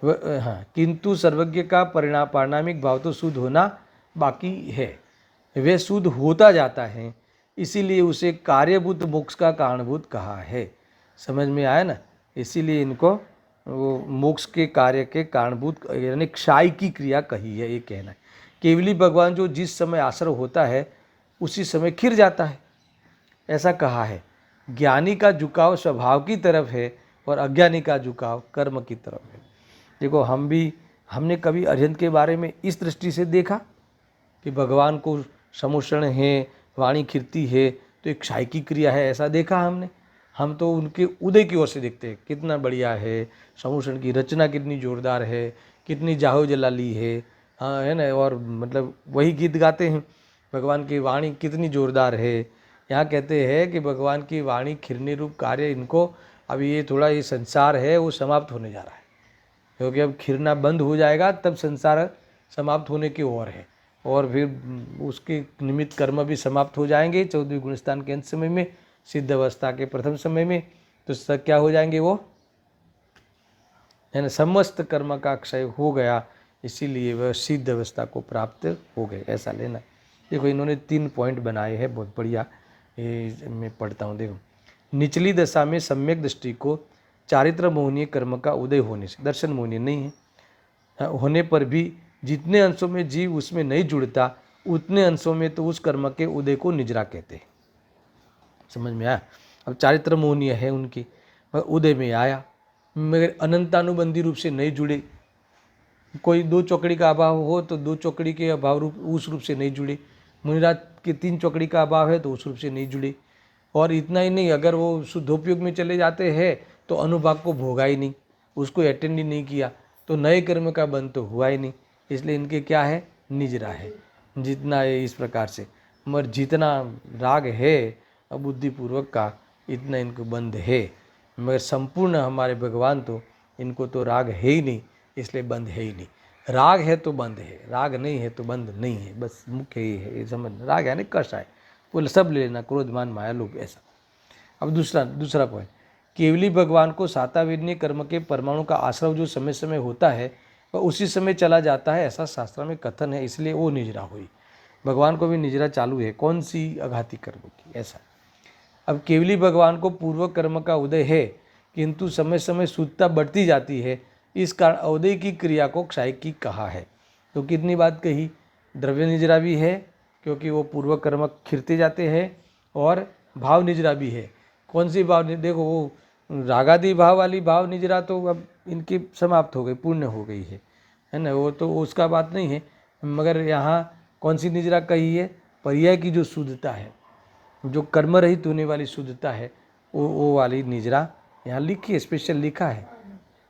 किंतु सर्वज्ञ का पारिणामिक भाव तो शुद्ध होना बाकी है, वे शुद्ध होता जाता है, इसीलिए उसे कार्यभूत मोक्ष का कारणभूत कहा है। समझ में आया ना? इसीलिए इनको वो मोक्ष के कार्य के कारणभूत यानी क्षय की क्रिया कही है, ये कहना है। केवली भगवान जो जिस समय आश्रय होता है उसी समय खिर जाता है, ऐसा कहा है। ज्ञानी का झुकाव स्वभाव की तरफ है और अज्ञानी का झुकाव कर्म की तरफ है। देखो, हमने कभी अरिहंत के बारे में इस दृष्टि से देखा कि भगवान को समुषण है, वाणी खिरती है, तो एक क्षायकी क्रिया है ऐसा देखा हमने। हम तो उनके उदय की ओर से देखते हैं, कितना बढ़िया है, समूषण की रचना कितनी जोरदार है, कितनी जाहो जलाली है, हाँ है ना। और मतलब वही गीत गाते हैं, भगवान की वाणी कितनी जोरदार है। यहाँ कहते हैं कि भगवान की वाणी खिरनी रूप कार्य इनको, अब ये थोड़ा ये संसार है वो समाप्त होने जा रहा है, क्योंकि अब खिरना बंद हो जाएगा तब संसार समाप्त होने की ओर है, और फिर उसके निमित्त कर्म भी समाप्त हो जाएंगे 14वें गुणस्थान के अंत समय में, सिद्ध अवस्था के प्रथम समय में। तो क्या हो जाएंगे वो, है ना, समस्त कर्म का क्षय हो गया, इसीलिए वह सिद्ध अवस्था को प्राप्त हो गए, ऐसा लेना। देखो इन्होंने 3 पॉइंट बनाए हैं, बहुत बढ़िया। ये मैं पढ़ता हूँ, देखो। निचली दशा में सम्यक दृष्टि को चारित्र मोहनीय कर्म का उदय होने से, दर्शन मोहनीय नहीं है, होने पर भी जितने अंशों में जीव उसमें नहीं जुड़ता, उतने अंशों में तो उस कर्म के उदय को निजरा कहते हैं। समझ में आया। अब चारित्र मोहनीय है उनकी, उदय में आया, मगर अनंतानुबंधी रूप से नहीं जुड़े। कोई 2 चौकड़ी का अभाव हो तो 2 चौकड़ी के अभाव रूप उस रूप से नहीं जुड़े, मुनिराज के 3 चौकड़ी का अभाव है तो उस रूप से नहीं जुड़े। और इतना ही नहीं, अगर वो शुद्धोपयोग में चले जाते हैं तो अनुभाग को भोगा ही नहीं, उसको अटेंड ही नहीं किया, तो नए कर्म का बंध तो हुआ ही नहीं। इसलिए इनके क्या है, निजरा है, जितना है इस प्रकार से। मगर जितना राग है बुद्धिपूर्वक का, इतना इनको बंध है, मगर संपूर्ण हमारे भगवान तो इनको तो राग है ही नहीं, इसलिए बंध है ही नहीं। राग है तो बंध है, राग नहीं है तो बंध नहीं है, बस मुख्य ही है ये समझ। राग यानी कषाय, वो सब ले लेना, क्रोध मान माया लोभ ऐसा। अब दूसरा पॉइंट, केवली भगवान को साताविन्य कर्म के परमाणु का आश्रय जो समय समय होता है वह उसी समय चला जाता है, ऐसा शास्त्र में कथन है, इसलिए वो निजरा हुई। भगवान को भी निजरा चालू है, कौन सी अघाती कर्म की, ऐसा। अब केवली भगवान को पूर्व कर्म का उदय है, किंतु समय समय शुद्धता बढ़ती जाती है, इस कारण अवदय की क्रिया को क्षायकी कहा है। तो कितनी बात कही, द्रव्य निजरा भी है क्योंकि वो पूर्व कर्म खिरते जाते हैं, और भाव निजरा भी है। कौन सी भाव, देखो वो रागादि भाव वाली भाव निजरा तो अब इनकी समाप्त हो गई, पूर्ण हो गई है ना, वो तो उसका बात नहीं है। मगर यहाँ कौन सी निजरा कही है, पर्याय की जो शुद्धता है, जो कर्म रहित होने वाली शुद्धता है, वो वाली निजरा यहाँ लिखी है, स्पेशल लिखा है।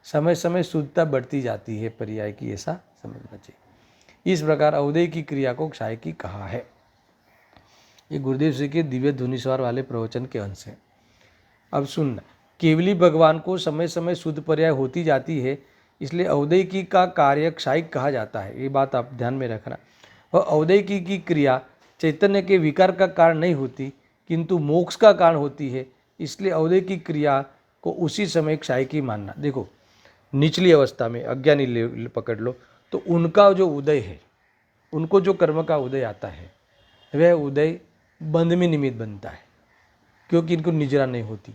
समय समय शुद्धता बढ़ती जाती है पर्याय की, ऐसा समझना चाहिए। इस प्रकार अवदय की क्रिया को क्षायकी कहा है। ये गुरुदेव जी के दिव्य ध्वनिस्वर वाले प्रवचन के अंश हैं। अब सुनना, केवली भगवान को समय समय शुद्ध पर्याय होती जाती है, इसलिए अवदय की का कार्य क्षायिक कहा जाता है। ये बात आप ध्यान में रखना। वह अवदय की क्रिया चैतन्य के विकार का कारण नहीं होती, किंतु मोक्ष का कारण होती है, इसलिए अवदय की क्रिया को उसी समय क्षायिकी मानना। देखो निचली अवस्था में अज्ञानी पकड़ लो, तो उनका जो उदय है, उनको जो कर्म का उदय आता है, वह उदय बंध में निमित्त बनता है, क्योंकि इनको निजरा नहीं होती।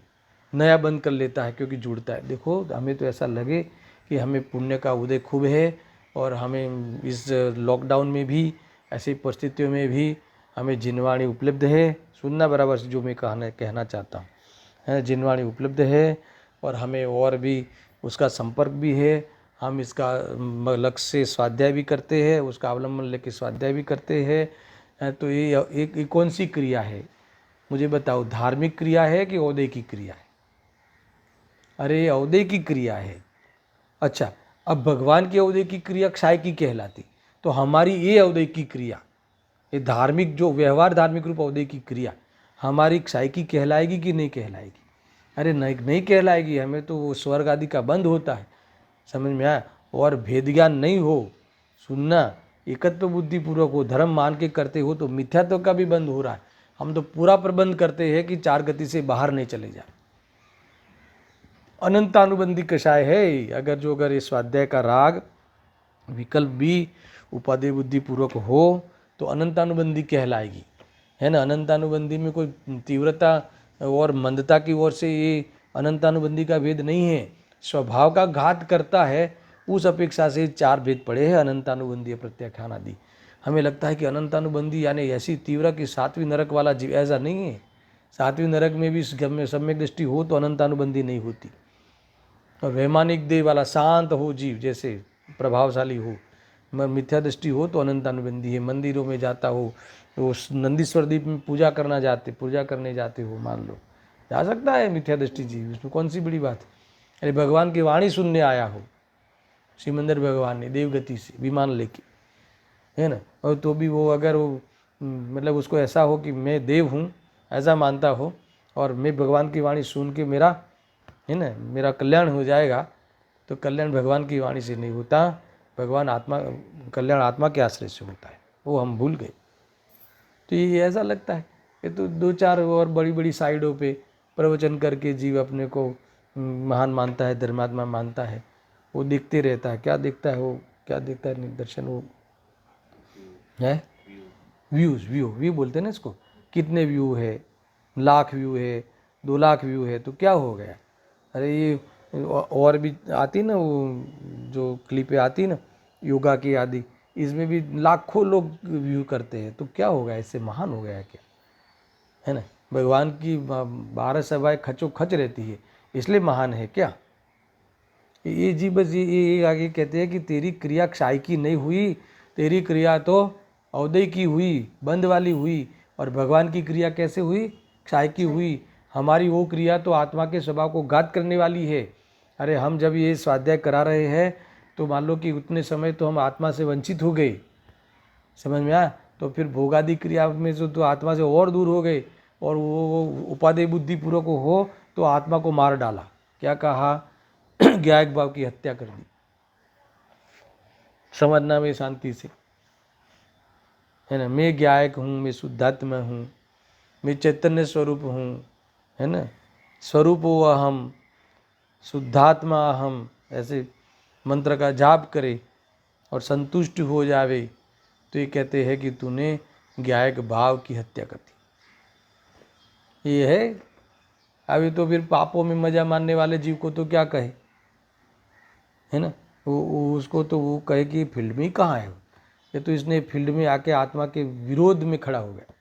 नया बंद कर लेता है क्योंकि जुड़ता है। देखो हमें तो ऐसा लगे कि हमें पुण्य का उदय खूब है, और हमें इस लॉकडाउन में भी, ऐसी परिस्थितियों में भी हमें जिनवाणी उपलब्ध है। सुनना बराबर से जो मैं कहना चाहता हूँ, है जिनवाणी उपलब्ध है, और हमें और भी उसका संपर्क भी है। हम इसका लक्ष्य से स्वाध्याय भी करते हैं, उसका अवलंबन लेके स्वाध्याय भी करते हैं। तो ये एक कौन सी क्रिया है, मुझे बताओ, धार्मिक क्रिया है कि औदय की क्रिया है? अरे ये औदय की क्रिया है। अच्छा, अब भगवान की औदय की क्रिया क्षाय की कहलाती, तो हमारी ये औदय की क्रिया, ये धार्मिक जो व्यवहार धार्मिक रूप औदय की क्रिया हमारी क्षाय की कहलाएगी कि नहीं कहलाएगी? अरे नहीं कहलाएगी। हमें तो वो स्वर्ग आदि का बंद होता है, समझ में आया। और भेद ज्ञान नहीं हो, सुनना, एकत्व बुद्धि पूर्वक हो, धर्म मान के करते हो, तो मिथ्यात्व का भी बंद हो रहा है। हम तो पूरा प्रबंध करते हैं कि 4 गति से बाहर नहीं चले जाए। अनंतानुबंधी कषाय है, अगर इस स्वाध्याय का राग विकल्प भी उपादेय बुद्धि पूर्वक हो तो अनंतानुबंधी कहलाएगी, है ना। अनंतानुबंधी में कोई तीव्रता और मंदता की ओर से ये अनंतानुबंधी का भेद नहीं है, स्वभाव का घात करता है, उस अपेक्षा से 4 भेद पड़े हैं, अनंतानुबंधी, प्रत्याख्यान आदि। हमें लगता है कि अनंतानुबंधी यानी ऐसी तीव्र कि 7वीं नरक वाला जीव, ऐसा नहीं है। 7वीं नरक में भी सम्यक दृष्टि हो तो अनंतानुबंधी नहीं होती। और वैमानिक देह वाला शांत हो जीव, जैसे प्रभावशाली हो, मिथ्या दृष्टि हो तो अनंतानुबंधी है। मंदिरों में जाता हो, तो नंदीश्वर द्वीप में पूजा करने जाते हो, मान लो जा सकता है मिथ्या दृष्टि जीव, उसमें कौन सी बड़ी बात है। अरे भगवान की वाणी सुनने आया हो, सिमंदर भगवान ने देवगति से विमान लेके, है ना, और तो भी वो अगर वो मतलब उसको ऐसा हो कि मैं देव हूँ ऐसा मानता हो, और मैं भगवान की वाणी सुन के मेरा, है ना, मेरा कल्याण हो जाएगा, तो कल्याण भगवान की वाणी से नहीं होता, भगवान आत्मा, कल्याण आत्मा के आश्रय से होता है, वो हम भूल गए। तो ये ऐसा लगता है कि तो दो चार और बड़ी बड़ी साइडों पे प्रवचन करके जीव अपने को महान मानता है, धर्मात्मा मानता है, वो देखते रहता है। क्या देखता है वो, क्या देखता है निदर्शन, वो है व्यू बोलते हैं ना इसको। कितने व्यू है, लाख व्यू है, 2 लाख व्यू है, तो क्या हो गया। अरे ये और भी आती ना वो जो क्लिपें आती ना योगा की आदि, इसमें भी लाखों लोग व्यू करते हैं, तो क्या हो गया, इससे महान हो गया क्या, है ना। भगवान की 12 सभाएं खचो खच रहती है, इसलिए महान है क्या। ये जी बस ये आगे कहते हैं कि तेरी क्रिया क्षय की नहीं हुई, तेरी क्रिया तो अवदय की हुई, बंद वाली हुई, और भगवान की क्रिया कैसे हुई, क्षय की हुई। हमारी वो क्रिया तो आत्मा के स्वभाव को घात करने वाली है। अरे हम जब ये स्वाध्याय करा रहे हैं तो मान लो कि उतने समय तो हम आत्मा से वंचित हो गए, समझ में आया। तो फिर भोगादि क्रिया में जो तो आत्मा से और दूर हो गए, और वो उपादेय बुद्धि पूर्वक हो तो आत्मा को मार डाला। क्या कहा, ज्ञायक भाव की हत्या कर दी। समझना में शांति से, है ना। मैं ज्ञायक हूँ, मैं शुद्धात्मा हूँ, मैं चैतन्य स्वरूप हूँ, है ना। स्वरूपो अहम, शुद्धात्मा अहम, ऐसे मंत्र का जाप करे और संतुष्ट हो जावे, तो ये कहते हैं कि तूने ज्ञायक भाव की हत्या कर दी। ये है। अभी तो फिर पापों में मजा मारने वाले जीव को तो क्या कहे, है ना। वो उसको तो वो कहे कि फील्ड में ही कहाँ है, ये तो इसने फील्ड में आके आत्मा के विरोध में खड़ा हो गया।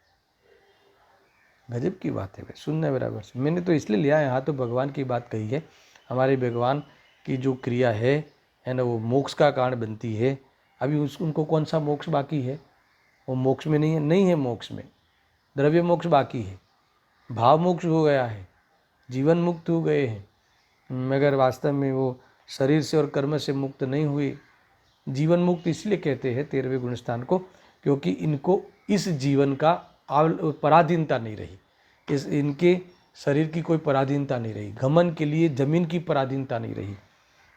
गजब की बात है भाई, सुनना बराबर से। मैंने तो इसलिए लिया यहाँ तो भगवान की बात कही है। हमारे भगवान की जो क्रिया है ना, वो मोक्ष का कारण बनती है। अभी उनको कौन सा मोक्ष बाकी है, वो मोक्ष में नहीं है मोक्ष में, द्रव्य मोक्ष बाकी है, भाव मोक्ष हो गया है, जीवन मुक्त हो गए हैं, मगर वास्तव में वो शरीर से और कर्म से मुक्त नहीं हुए। जीवन मुक्त इसलिए कहते हैं 13वें गुणस्थान को, क्योंकि इनको इस जीवन का पराधीनता नहीं रही, इनके शरीर की कोई पराधीनता नहीं रही, घमन के लिए जमीन की पराधीनता नहीं रही,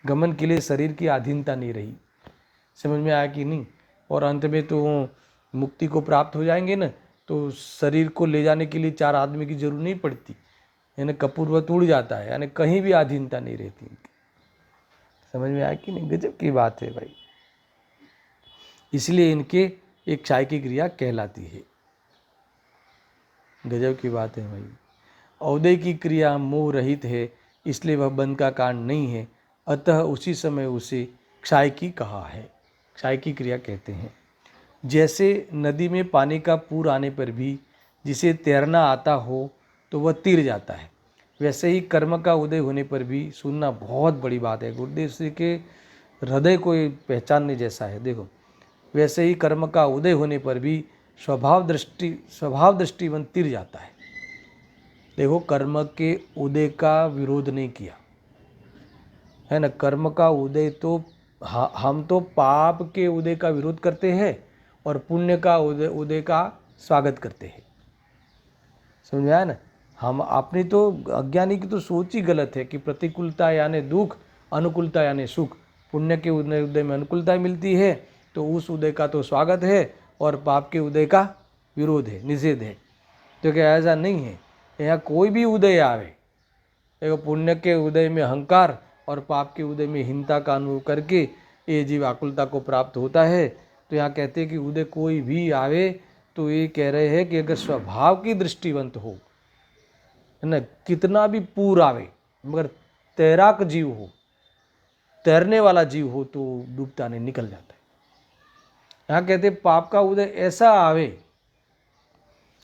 घमन के लिए शरीर की अधीनता नहीं रही। समझ में आया कि नहीं। और अंत में तो मुक्ति को प्राप्त हो जाएंगे ना, तो शरीर को ले जाने के लिए 4 आदमी की जरूरत नहीं पड़ती, यानी कपूरवत उड़ जाता है, यानी कहीं भी अधीनता नहीं रहती। समझ में आया कि नहीं। गजब की बात है भाई। इसलिए इनके एक क्षय की क्रिया कहलाती है। गजब की बात है भाई। अवदय की क्रिया मोह रहित है, इसलिए वह बंध का कारण नहीं है, अतः उसी समय उसे क्षय की कहा है, क्षय की क्रिया कहते हैं। जैसे नदी में पानी का पूर आने पर भी जिसे तैरना आता हो तो वह तीर जाता है, वैसे ही कर्म का उदय होने पर भी, सुनना बहुत बड़ी बात है, गुरुदेव श्री के हृदय को पहचानने जैसा है। देखो, वैसे ही कर्म का उदय होने पर भी स्वभाव दृष्टिवन तीर जाता है। देखो, कर्म के उदय का विरोध नहीं किया, है ना। कर्म का उदय तो हम तो पाप के उदय का विरोध करते हैं और पुण्य का उदय का स्वागत करते हैं। समझ में आया ना। हम अपनी तो अज्ञानी की तो सोच ही गलत है कि प्रतिकूलता यानी दुख, अनुकूलता यानी सुख। पुण्य के उदय में अनुकूलता मिलती है तो उस उदय का तो स्वागत है, और पाप के उदय का विरोध है, निषेध है। तो क्या ऐसा नहीं है, यहाँ कोई भी उदय आवे, देखो पुण्य के उदय में अहंकार और पाप के उदय में हीनता का अनुभव करके ये जीव आकुलता को प्राप्त होता है। तो यहाँ कहते हैं कि उदय कोई भी आवे तो ये कह रहे हैं कि अगर स्वभाव की दृष्टिवंत हो, है ना, कितना भी पूर आवे, मगर तैराक जीव हो, तैरने वाला जीव हो, तो डूबता नहीं, निकल जाता है। यहाँ कहते पाप का उदय ऐसा आवे,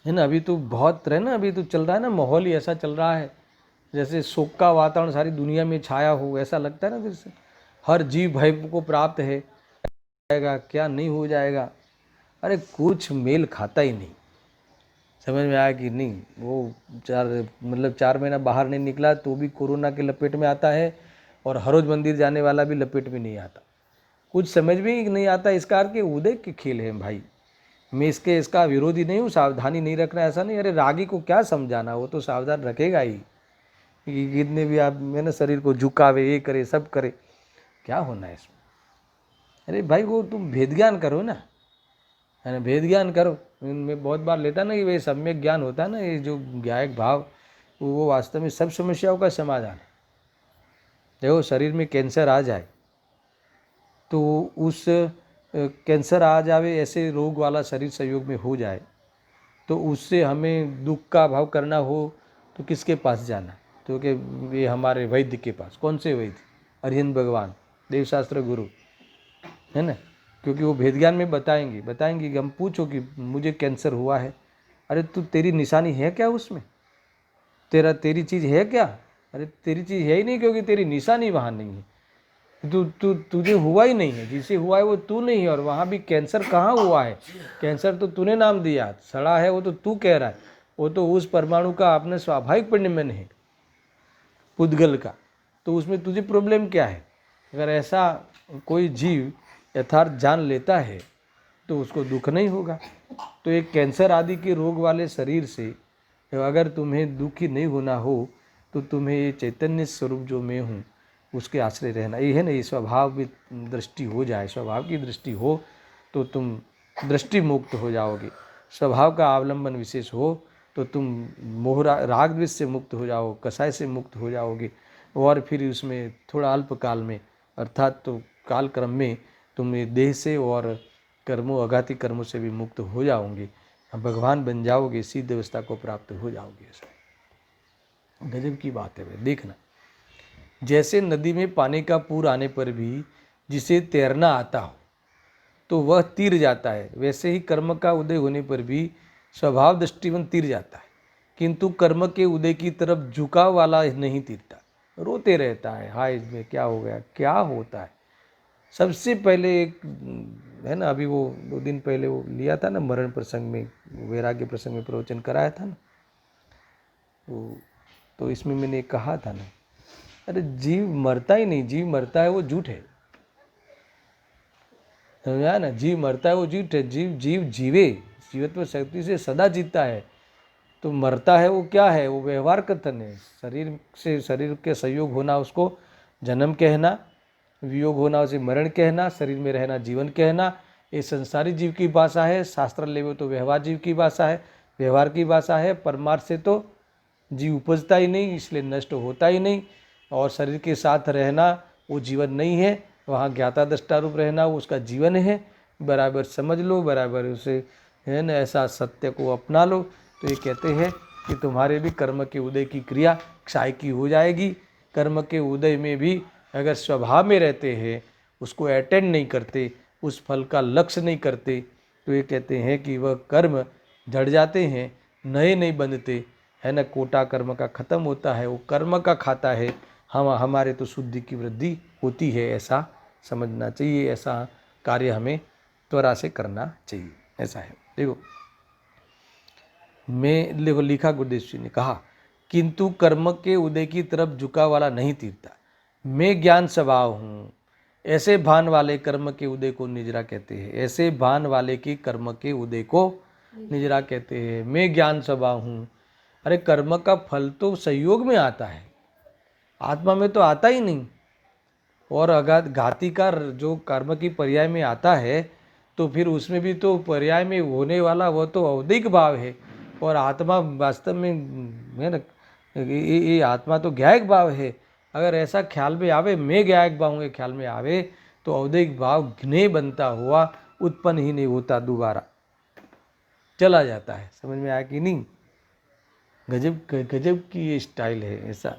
है ना। अभी तो बहुत रहे ना, अभी तो चल रहा है ना, माहौल ही ऐसा चल रहा है जैसे शोक का वातावरण सारी दुनिया में छाया हो, ऐसा लगता है ना। जैसे हर जीव भय को प्राप्त है, जाएगा, क्या नहीं हो जाएगा, अरे कुछ मेल खाता ही नहीं। समझ में आया कि नहीं? वो 4 महीना बाहर नहीं निकला तो भी कोरोना के लपेट में आता है, और हर रोज मंदिर जाने वाला भी लपेट में नहीं आता। कुछ समझ में ही नहीं आता। इसका अर्थ के उदय के खेल है भाई। मैं इसका विरोधी नहीं हूँ, सावधानी नहीं रखना ऐसा नहीं। अरे रागी को क्या समझाना, वो तो सावधान रखेगा ही कि कितने भी आप मैंने शरीर को झुकावे, ये करे सब करे, क्या होना है इसमें? अरे भाई वो तुम भेद ज्ञान करो ना, है ना, भेद ज्ञान करो। मैं बहुत बार लेता ना कि भाई सम्यक ज्ञान होता है ना, ये जो ज्ञायक भाव, वो वास्तव में सब समस्याओं का समाधान है। देखो शरीर में कैंसर आ जाए तो उस कैंसर आ जावे, ऐसे रोग वाला शरीर संयोग में हो जाए, तो उससे हमें दुख का भाव करना हो तो किसके पास जाना? तो कि ये हमारे वैद्य के पास। कौन से वैद्य? अरिहंत भगवान, देवशास्त्र गुरु, है ना। क्योंकि वो भेद ज्ञान में बताएंगे कि हम पूछो कि मुझे कैंसर हुआ है, अरे तू तेरी निशानी है क्या उसमें? तेरी चीज़ है क्या? अरे तेरी चीज़ है ही नहीं, क्योंकि तेरी निशानी वहाँ नहीं है। तुझे हुआ ही नहीं है, जिसे हुआ है वो तू नहीं है। और वहाँ भी कैंसर कहाँ हुआ है? कैंसर तो तूने नाम दिया, सड़ा है वो तो तू कह रहा है, वो तो उस परमाणु का अपने स्वाभाविक परिणमन है, पुद्गल का। तो उसमें तुझे प्रॉब्लम क्या है? अगर ऐसा कोई जीव यथार्थ जान लेता है तो उसको दुख नहीं होगा। तो एक कैंसर आदि के रोग वाले शरीर से अगर तुम्हें दुखी नहीं होना हो तो तुम्हें ये चैतन्य स्वरूप जो मैं हूँ उसके आश्रय रहना। ये है ना, ये स्वभाव की दृष्टि हो जाए, स्वभाव की दृष्टि हो तो तुम दृष्टि मुक्त हो जाओगे। स्वभाव का अवलंबन विशेष हो तो तुम मोह राग द्वेष से मुक्त हो जाओ, कसाय से मुक्त हो जाओगे। और फिर उसमें थोड़ा अल्पकाल में, अर्थात तो काल क्रम में तुम ये देह से और कर्मों, अघाती कर्मों से भी मुक्त हो जाओगे, भगवान बन जाओगे, सिद्ध अवस्था को प्राप्त हो जाओगे। ऐसा गजब की बात है भाई। देखना, जैसे नदी में पानी का पूर आने पर भी जिसे तैरना आता हो तो वह तीर जाता है, वैसे ही कर्म का उदय होने पर भी स्वभाव दृष्टिवन तीर जाता है, किंतु कर्म के उदय की तरफ झुकाव वाला नहीं तीरता, रोते रहता है, हाय इसमें क्या हो गया, क्या होता है। सबसे पहले एक है ना, अभी वो 2 दिन पहले वो लिया था ना मरण प्रसंग में, वैराग्य प्रसंग में प्रवचन कराया था ना, तो इसमें मैंने कहा था ना, अरे जीव मरता ही नहीं, जीव मरता है वो झूठ है, समझा ना। जीव मरता है वो झूठ है। जीव जीवे, जीवत्व शक्ति से सदा जीता है। तो मरता है वो क्या है? वो व्यवहार कथन है। शरीर से शरीर के संयोग होना उसको जन्म कहना, वियोग होना उसे मरण कहना, शरीर में रहना जीवन कहना। ये संसारी जीव की भाषा है। शास्त्र लेवे तो व्यवहार जीव की भाषा है, व्यवहार की भाषा है। परमार्थ से तो जीव उपजता ही नहीं, इसलिए नष्ट होता ही नहीं। और शरीर के साथ रहना वो जीवन नहीं है, वहाँ ज्ञाता दृष्टा रूप रहना वो उसका जीवन है। बराबर समझ लो, बराबर उसे है ना ऐसा सत्य को अपना लो। तो ये कहते हैं कि तुम्हारे भी कर्म के उदय की क्रिया क्षय की हो जाएगी। कर्म के उदय में भी अगर स्वभाव में रहते हैं, उसको अटेंड नहीं करते, उस फल का लक्ष्य नहीं करते, तो ये कहते हैं कि वह कर्म झड़ जाते हैं, नए नहीं बनते, है ना। कोटा कर्म का खत्म होता है, वो कर्म का खाता है। हमारे तो शुद्धि की वृद्धि होती है, ऐसा समझना चाहिए। ऐसा कार्य हमें त्वरा से करना चाहिए, ऐसा है। देखो देखो लिखा गुरुदेव जी ने कहा, किंतु कर्म के उदय की तरफ झुका वाला नहीं तीरता, मैं ज्ञान स्वभाव हूँ, ऐसे भान वाले कर्म के उदय को निजरा कहते हैं। ऐसे भान वाले की कर्म के उदय को निजरा कहते हैं। मैं ज्ञान स्वभाव हूँ। अरे कर्म का फल तो संयोग में आता है, आत्मा में तो आता ही नहीं। और अगर घाती का जो कर्म की पर्याय में आता है तो फिर उसमें भी तो पर्याय में होने वाला वो तो औदिक भाव है। और आत्मा वास्तव में है ना, ये आत्मा तो ज्ञायक भाव है। अगर ऐसा ख्याल में आवे, मैं ज्ञायक भाव के ख्याल में आवे, तो औदिक भाव ज्ञेय बनता हुआ उत्पन्न ही नहीं होता, दोबारा चला जाता है। समझ में आया कि नहीं? गजब गजब की ये स्टाइल है। ऐसा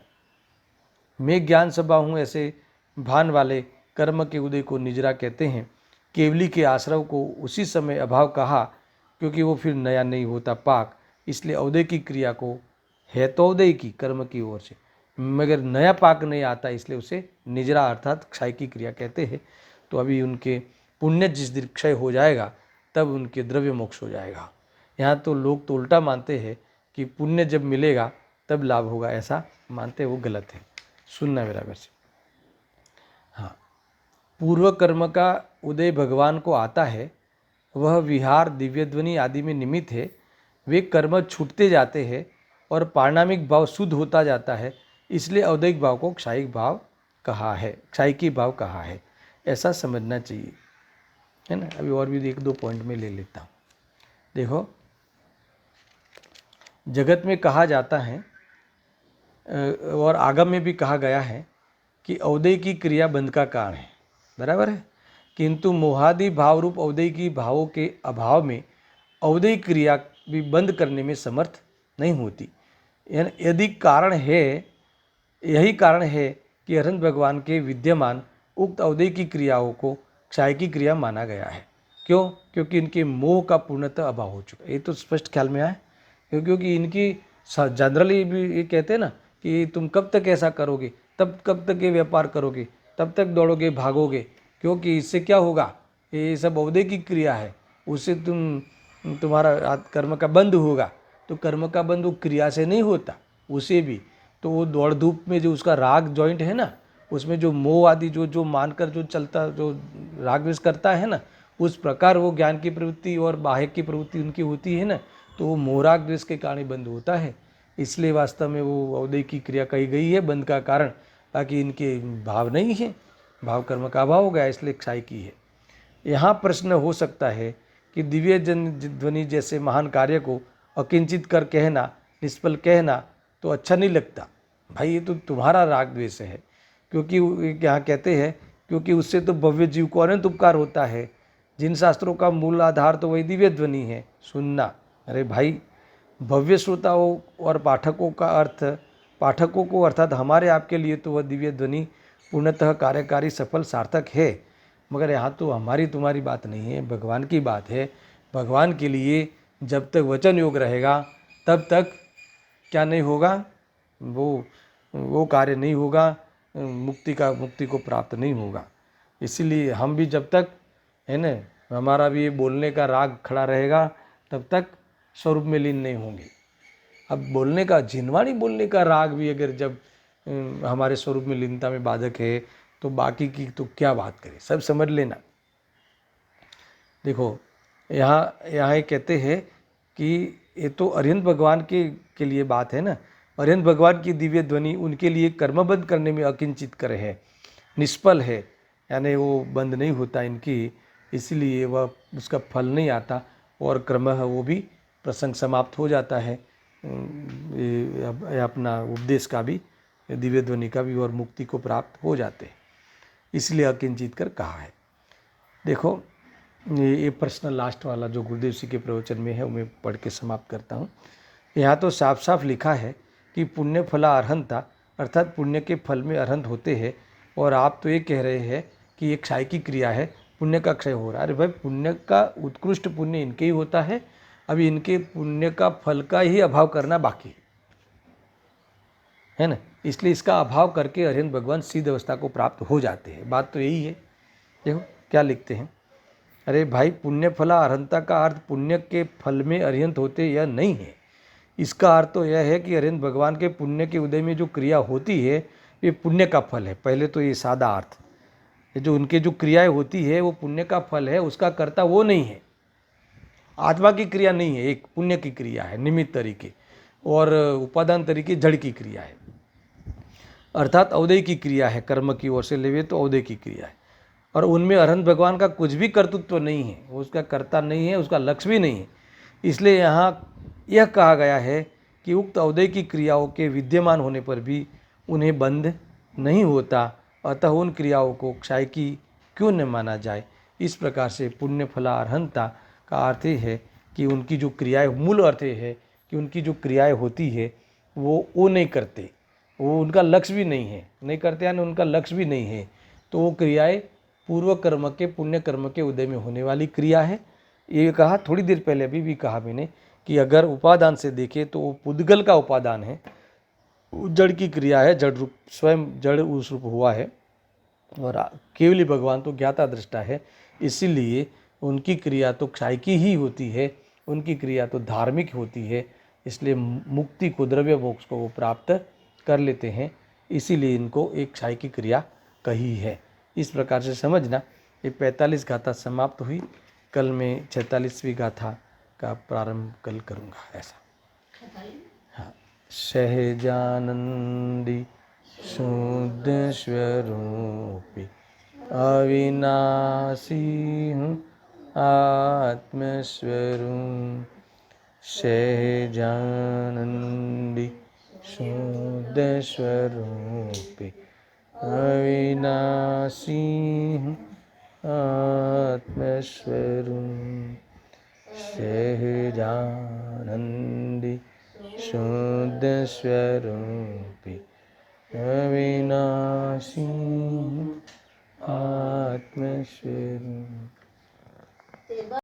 मैं ज्ञान सभा हूँ, ऐसे भान वाले कर्म के उदय को निजरा कहते हैं। केवली के आश्रव को उसी समय अभाव कहा, क्योंकि वो फिर नया नहीं होता पाक, इसलिए अवदय की क्रिया को हेतोदय की कर्म की ओर से, मगर नया पाक नहीं आता, इसलिए उसे निजरा अर्थात क्षय की क्रिया कहते हैं। तो अभी उनके पुण्य जिस दिन क्षय हो जाएगा तब उनके द्रव्य मोक्ष हो जाएगा। यहाँ तो लोग तो उल्टा मानते हैं कि पुण्य जब मिलेगा तब लाभ होगा, ऐसा मानते हैं, वो गलत है। सुनना मेरा वैसे। हाँ, पूर्व कर्म का उदय भगवान को आता है, वह विहार दिव्य ध्वनि आदि में निमित्त है। वे कर्म छूटते जाते हैं और पारणामिक भाव शुद्ध होता जाता है, इसलिए औदैहिक भाव को क्षायिक भाव कहा है, क्षायिकी भाव कहा है, ऐसा समझना चाहिए, है ना। अभी और भी 1-2 पॉइंट में ले लेता हूँ। देखो, जगत में कहा जाता है और आगम में भी कहा गया है कि औदैहिक की क्रिया बंध का कारण है, बराबर है। किंतु मोहादि भाव रूप औदैहिकी भावों के अभाव में औदैहिक क्रिया भी बंद करने में समर्थ नहीं होती। यदि कारण है, यही कारण है कि अरहंत भगवान के विद्यमान उक्त औदैहिकी क्रियाओं को क्षायिकी क्रिया माना गया है। क्यों? क्योंकि इनके मोह का पूर्णतः अभाव हो चुका है। ये तो स्पष्ट ख्याल में आए, क्योंकि इनकी जनरली भी ये कहते हैं ना कि तुम कब तक ऐसा करोगे, तब कब तक ये व्यापार करोगे, तब तक दौड़ोगे भागोगे, क्योंकि इससे क्या होगा, ये सब औदैहिक क्रिया है, उससे तुम्हारा कर्म का बंद होगा। तो कर्म का बंद वो क्रिया से नहीं होता, उसे भी तो वो दौड़ धूप में जो उसका राग जॉइंट है ना, उसमें जो मोह आदि जो मानकर जो चलता, जो राग द्वेष करता है ना, उस प्रकार वो ज्ञान की प्रवृत्ति और बाह्य की प्रवृत्ति उनकी होती है ना, तो वो मोह राग द्वेष के कारण बंद होता है। इसलिए वास्तव में वो औदैहिक की क्रिया कही गई है बंद का कारण, ताकि इनके भाव नहीं है, भाव कर्म का अभाव हो गया, इसलिए क्षायिकी है। यहाँ प्रश्न हो सकता है कि दिव्य ध्वनि जैसे महान कार्य को अकिंचित कर कहना, निष्फल कहना तो अच्छा नहीं लगता। भाई ये तो तुम्हारा राग द्वेष है, क्योंकि यहाँ कहते हैं क्योंकि उससे तो भव्य जीव को अनंत उपकार होता है। जिन शास्त्रों का मूल आधार तो वही दिव्य ध्वनि है। सुनना, अरे भाई, भव्य श्रोताओं और पाठकों को अर्थात हमारे आपके लिए तो वह दिव्य ध्वनि पूर्णतः कार्यकारी सफल सार्थक है, मगर यहाँ तो हमारी तुम्हारी बात नहीं है, भगवान की बात है। भगवान के लिए जब तक वचन योग रहेगा तब तक क्या नहीं होगा, वो कार्य नहीं होगा, मुक्ति को प्राप्त नहीं होगा। इसीलिए हम भी जब तक, है न, हमारा भी ये बोलने का राग खड़ा रहेगा तब तक स्वरूप में लीन नहीं होंगे। अब बोलने का, जिनवाणी बोलने का राग भी अगर जब हमारे स्वरूप में लीनता में बाधक है तो बाकी की तो क्या बात करें, सब समझ लेना। देखो, यहाँ कहते हैं कि ये तो अरिहंत भगवान के लिए बात है ना। अरिहंत भगवान की दिव्य ध्वनि उनके लिए कर्मबंध करने में अकिंचित कर है, निष्फल है, यानी वो बंद नहीं होता इनकी, इसलिए वह उसका फल नहीं आता और क्रमशः वो भी प्रसंग समाप्त हो जाता है, अपना उपदेश का भी, दिव्य ध्वनि का भी, और मुक्ति को प्राप्त हो जाते हैं, इसलिए अकिंचित कर कहा है। देखो, ये प्रश्न लास्ट वाला जो गुरुदेव जी के प्रवचन में है वो मैं पढ़ के समाप्त करता हूँ। यहाँ तो साफ साफ लिखा है कि पुण्य फला अर्हंता, अर्थात पुण्य के फल में अर्हंत होते हैं, और आप तो ये कह रहे हैं कि ये क्षय की क्रिया है, पुण्य का क्षय हो रहा है। अरे भाई, पुण्य का उत्कृष्ट पुण्य इनके ही होता है, अभी इनके पुण्य का फल का ही अभाव करना बाकी है ना, इसलिए इसका अभाव करके अरिहंत भगवान सिद्ध अवस्था को प्राप्त हो जाते हैं। बात तो यही है। देखो क्या लिखते हैं, अरे भाई, पुण्य फला अर्हंता का अर्थ पुण्य के फल में अरिहंत होते यह नहीं है। इसका अर्थ तो यह है कि अरिहंत भगवान के पुण्य के उदय में जो क्रिया होती है ये पुण्य का फल है। पहले तो ये सादा अर्थ, ये जो उनके जो क्रियाएं होती है वो पुण्य का फल है, उसका कर्ता वो नहीं है, आत्मा की क्रिया नहीं है, एक पुण्य की क्रिया है निमित्त तरीके, और उपादान तरीके जड़ की क्रिया है, अर्थात औदैहिक की क्रिया है। कर्म की ओर से लेवे तो औदैहिक की क्रिया है, और उनमें अरहंत भगवान का कुछ भी कर्तृत्व नहीं है, वो उसका कर्ता नहीं है, उसका लक्ष्य भी नहीं है। इसलिए यहाँ यह कहा गया है कि उक्त औदैहिक की क्रियाओं के विद्यमान होने पर भी उन्हें बंध नहीं होता, अतः उन क्रियाओं को क्षायिकी क्यों न माना जाए। इस प्रकार से पुण्य फला अर्हंता का अर्थ है कि उनकी जो क्रियाएं, मूल अर्थ है कि उनकी जो क्रियाएं होती है वो नहीं करते, वो उनका लक्ष्य भी नहीं है, नहीं करते यानी उनका लक्ष्य भी नहीं है, तो वो क्रियाएं पूर्व कर्म के, पुण्य कर्म के उदय में होने वाली क्रिया है। ये कहा थोड़ी देर पहले, अभी भी कहा मैंने कि अगर उपादान से देखें तो वो पुद्गल का उपादान है, जड़ की क्रिया है, जड़ रूप, स्वयं जड़ उस रूप हुआ है, और केवली भगवान तो ज्ञाता दृष्टा है, इसीलिए उनकी क्रिया तो क्षय की ही होती है, उनकी क्रिया तो धार्मिक होती है, इसलिए मुक्ति को, द्रव्य मोक्ष को वो प्राप्त कर लेते हैं, इसीलिए इनको एक क्षय की क्रिया कही है। इस प्रकार से समझना। ये 45 गाथा समाप्त हुई, कल मैं 46वीं गाथा का प्रारंभ कल करूँगा। ऐसा हाँ। सहजानंदी शुद्ध स्वरूपी अविनाशी हूँ आत्मस्वरूप, सहजानंदी शुद्ध स्वरूपी अविनाशी हूँ आत्मस्वरूप, सहजानंदी शुद्ध स्वरूपी अविनाशी आत्मस्वरूप।